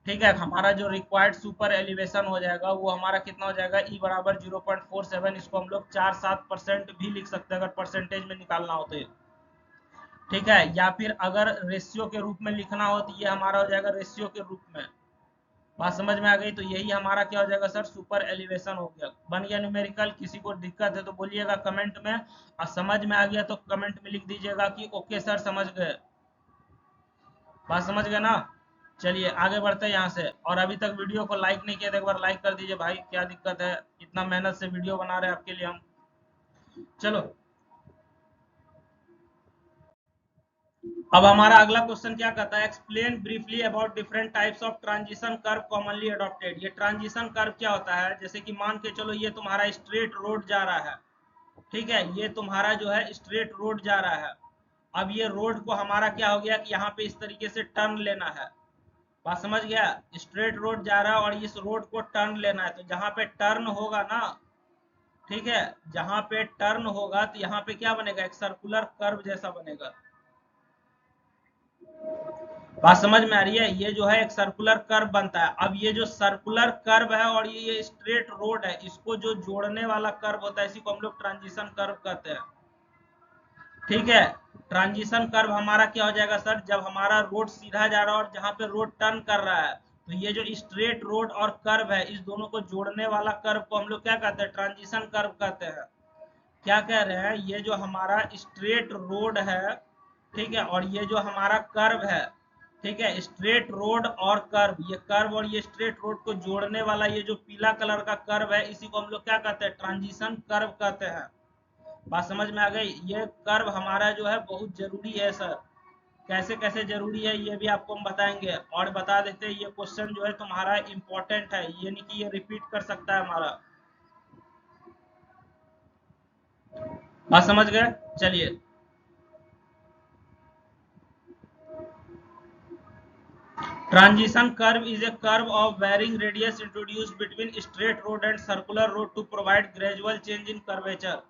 ठीक है, हमारा जो रिक्वायर्ड सुपर एलिवेशन हो जाएगा वो हमारा कितना हो जाएगा, ई बराबर 0.47। इसको हम लोग 4-7% भी लिख सकते हैं अगर परसेंटेज में निकालना हो तो। ठीक है, या फिर अगर रेशियो के रूप में लिखना हो तो ये हमारा हो जाएगा रेशियो के रूप में। बात समझ में आ गई। तो यही हमारा क्या हो जाएगा सर, सुपर एलिवेशन हो गया, बन गया न्यूमेरिकल। किसी को दिक्कत है तो बोलिएगा कमेंट में, और समझ में आ गया तो कमेंट में लिख दीजिएगा कि ओके सर समझ गए। बात समझ गए ना। चलिए आगे बढ़ते हैं यहाँ से। और अभी तक वीडियो को लाइक नहीं किया तो एक बार लाइक कर दीजिए भाई, क्या दिक्कत है, इतना मेहनत से वीडियो बना रहे हैं आपके लिए हम। चलो, अब हमारा अगला क्वेश्चन क्या कहता है, explain briefly about different types of transition curve commonly adopted. ये ट्रांजिशन कर्व क्या होता है, जैसे कि मान के चलो ये तुम्हारा स्ट्रेट रोड जा रहा है। ठीक है, ये तुम्हारा जो है स्ट्रेट रोड जा रहा है। अब ये रोड को हमारा क्या हो गया कि यहाँ पे इस तरीके से टर्न लेना है। बात समझ गया, स्ट्रेट रोड जा रहा है और इस रोड को टर्न लेना है। तो जहां पे टर्न होगा ना, ठीक है, जहां पे टर्न होगा तो यहाँ पे क्या बनेगा, एक सर्कुलर कर्व जैसा बनेगा। बात समझ में आ रही है। ये जो है एक सर्कुलर कर्व बनता है। अब ये जो सर्कुलर कर्व है और ये स्ट्रेट रोड है, इसको जो जोड़ने वाला कर्व होता है, इसी को हम लोग ट्रांजिशन कर्व कहते हैं। ठीक है, ट्रांजिशन कर्व हमारा क्या हो जाएगा सर, जब हमारा रोड सीधा जा रहा है और जहां पे रोड टर्न कर रहा है, तो ये जो स्ट्रेट रोड और कर्व है, इस दोनों को जोड़ने वाला कर्व को हम लोग क्या कहते हैं, ट्रांजिशन कर्व कहते हैं। क्या कह रहे हैं, ये जो हमारा स्ट्रेट रोड है, ठीक है, और ये जो हमारा कर्व है, ठीक है, स्ट्रेट रोड और कर्व, ये कर्व और ये स्ट्रेट रोड को जोड़ने वाला ये जो पीला कलर का कर्व है, इसी को हम लोग क्या कहते हैं, ट्रांजिशन कर्व कहते हैं। बात समझ में आ गई। ये कर्व हमारा जो है बहुत जरूरी है सर। कैसे कैसे जरूरी है ये भी आपको हम बताएंगे, और बता देते हैं ये क्वेश्चन जो है तुम्हारा इंपॉर्टेंट है, ये नहीं कि ये रिपीट कर सकता है हमारा। बात समझ गए। चलिए, transition curve is a curve of varying radius introduced between straight road and circular road to provide gradual change in curvature।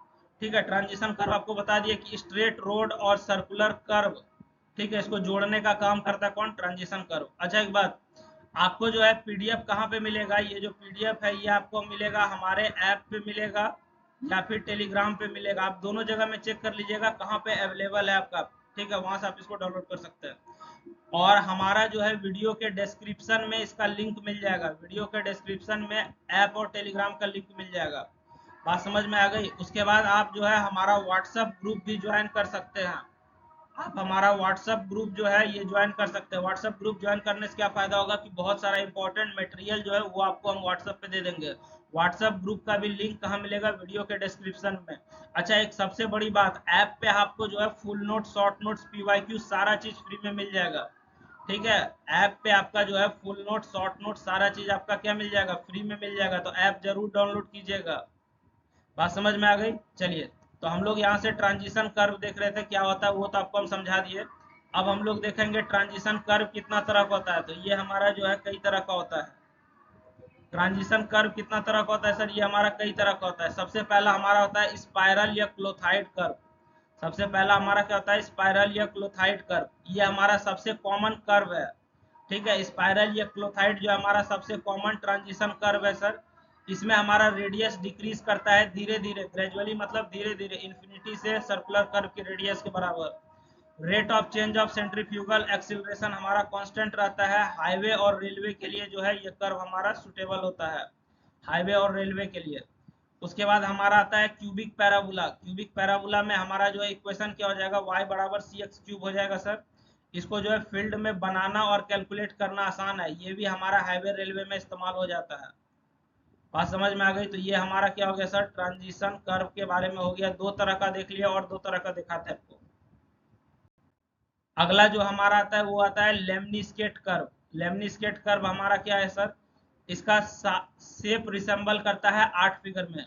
ठीक है, ट्रांजिशन कर्व आपको बता दिया कि स्ट्रेट रोड और सर्कुलर कर्व, ठीक है, इसको जोड़ने का काम करता है कौन, ट्रांजिशन कर्व। अच्छा एक बात, आपको जो है पीडीएफ कहाँ पे मिलेगा, ये जो पीडीएफ है ये आपको मिलेगा हमारे ऐप पे मिलेगा या फिर टेलीग्राम पे मिलेगा। आप दोनों जगह में चेक कर लीजिएगा कहाँ पे अवेलेबल है आपका, ठीक है, वहां से आप इसको डाउनलोड कर सकते हैं। और हमारा जो है वीडियो के डिस्क्रिप्शन में इसका लिंक मिल जाएगा, वीडियो के डिस्क्रिप्शन में ऐप और टेलीग्राम का लिंक मिल जाएगा। बात समझ में आ गई। उसके बाद आप जो है हमारा व्हाट्सएप ग्रुप भी ज्वाइन कर सकते हैं। आप हमारा व्हाट्सएप ग्रुप जो है ये ज्वाइन कर सकते हैं। व्हाट्सएप ग्रुप ज्वाइन करने से क्या फायदा होगा कि बहुत सारा इंपॉर्टेंट मटेरियल जो है वो आपको हम व्हाट्सएप पे दे देंगे। व्हाट्सएप ग्रुप का भी लिंक कहाँ मिलेगा, वीडियो के डिस्क्रिप्शन में। अच्छा एक सबसे बड़ी बात, ऐप पे आपको जो है full note, short notes, PYQ सारा चीज फ्री में मिल जाएगा। ठीक है, ऐप पे आपका जो है फुल नोट, शॉर्ट नोट सारा चीज आपका क्या मिल जाएगा, फ्री में मिल जाएगा। तो ऐप जरूर डाउनलोड कीजिएगा। बात समझ में आ गई। चलिए, तो हम लोग यहाँ से ट्रांजिशन कर्व देख रहे थे, क्या होता है वो तो आपको हम समझा दिए। अब हम लोग देखेंगे ट्रांजिशन कर्व कितना तरह का होता है। तो ये हमारा जो है कई तरह का होता है। ट्रांजिशन कर्व कितना तरह का होता है सर, ये हमारा कई तरह का होता है। सबसे पहला हमारा होता है स्पाइरल या क्लोथाइड कर्व। सबसे पहला हमारा क्या होता है, स्पाइरल या क्लोथाइड कर्व। ये हमारा सबसे कॉमन कर्व है। ठीक है, स्पाइरल या क्लोथाइड जो हमारा सबसे कॉमन ट्रांजिशन कर्व है सर। इसमें हमारा रेडियस डिक्रीज करता है धीरे धीरे, ग्रेजुअली मतलब धीरे धीरे, इन्फिनिटी से सर्कुलर कर्व की रेडियस के बराबर। Rate of change of centrifugal acceleration हमारा कांस्टेंट रहता है। हाईवे और रेलवे के लिए जो है ये कर्व हमारा सुटेबल होता है, हाईवे और रेलवे के लिए। उसके बाद हमारा आता है क्यूबिक पैराबोला। क्यूबिक पैराबोला में हमारा जो है इक्वेशन क्या हो जाएगा, y बराबर सी एक्स क्यूब हो जाएगा सर। इसको जो है फील्ड में बनाना और कैलकुलेट करना आसान है, ये भी हमारा हाईवे रेलवे में इस्तेमाल हो जाता है। बात समझ में आ गई। तो ये हमारा क्या हो गया सर, ट्रांजिशन कर्व के बारे में हो गया। दो तरह का देख लिया और दो तरह का दिखाते हैं आपको। अगला जो हमारा आता है वो आता है लेमनिस्केट कर्व। लेमनिस्केट कर्व हमारा क्या है सर, इसका शेप रिसेंबल करता है 8 फिगर में।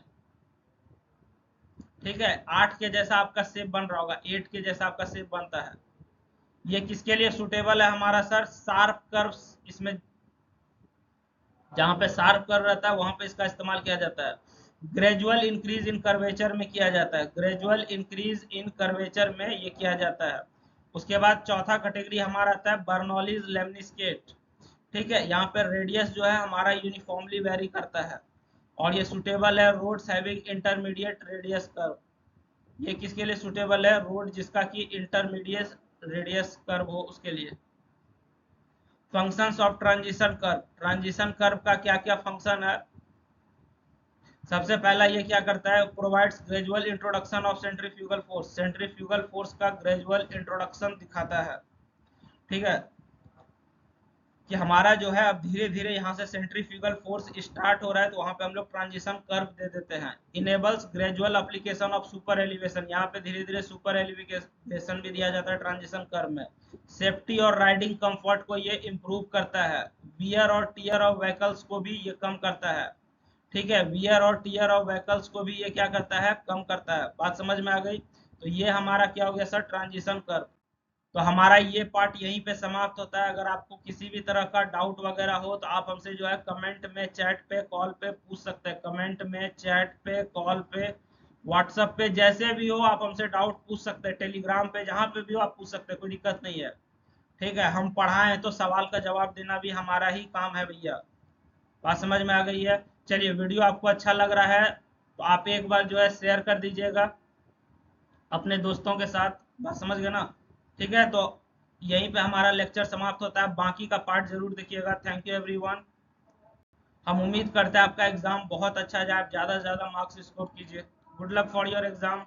ठीक है, 8 के जैसा आपका शेप बन रहा होगा, 8 के जैसा आपका शेप बनता है। ये किसके लिए सुटेबल है हमारा सर, शार्प कर्व्स, इसमें जहां पे शार्प कर्व रहता है वहां पे इसका इस्तेमाल किया जाता है। ग्रेजुअल इंक्रीज इन कर्वेचर में किया जाता है, ग्रेजुअल इंक्रीज इन कर्वेचर में ये किया जाता है। उसके बाद चौथा कैटेगरी हमारा आता है बर्नौलीज लेमनिस्केट। ठीक है, यहाँ पे रेडियस जो है हमारा यूनिफॉर्मली वेरी करता है, और ये सुटेबल है roads having intermediate radius curve. ये किसके लिए सुटेबल है, रोड जिसका कि इंटरमीडिएट रेडियस कर्व हो उसके लिए। Functions of transition curve, transition curve का क्या क्या फंक्शन है। सबसे पहला ये क्या करता है, provides gradual introduction of centrifugal force, centrifugal force का ग्रेजुअल इंट्रोडक्शन दिखाता है। ठीक है, कि हमारा जो है अब धीरे धीरे यहाँ से सेंट्रीफ्यूगल फोर्स स्टार्ट हो रहा है, तो वहां पे हम लोग ट्रांजिशन कर्व दे देते हैं। Enables gradual application of super elevation, यहाँ पे धीरे धीरे सुपर एलिवेशन भी दिया जाता है ट्रांजिशन कर्व में। सेफ्टी और राइडिंग कंफर्ट को ये इम्प्रूव करता है। वियर और टीयर ऑफ व्हीकल्स को भी ये कम करता है। ठीक है, वियर और टीयर ऑफ व्हीकल्स को भी ये क्या करता है, कम करता है। बात समझ में आ गई। तो ये हमारा क्या हो गया सर, ट्रांजिशन कर्व। तो हमारा ये पार्ट यहीं पे समाप्त होता है। अगर आपको किसी भी तरह का डाउट वगैरह हो तो आप हमसे जो है कमेंट में, चैट पे, कॉल पे पूछ सकते हैं। कमेंट में, चैट पे, कॉल पे, व्हाट्सएप पे, जैसे भी हो आप हमसे डाउट पूछ सकते हैं। टेलीग्राम पे, जहाँ पे भी हो आप पूछ सकते हैं, कोई दिक्कत नहीं है। ठीक है, हम पढ़ाए तो सवाल का जवाब देना भी हमारा ही काम है भैया। बात समझ में आ गई है। चलिए, वीडियो आपको अच्छा लग रहा है तो आप एक बार जो है शेयर कर दीजिएगा अपने दोस्तों के साथ। बात समझ गए ना। ठीक है, तो यहीं पे हमारा लेक्चर समाप्त होता है। बाकी का पार्ट जरूर देखिएगा। Thank you everyone. हम उम्मीद करते हैं आपका एग्जाम बहुत अच्छा जाए, आप ज़्यादा से ज़्यादा मार्क्स स्कोर कीजिए। Good luck for your exam.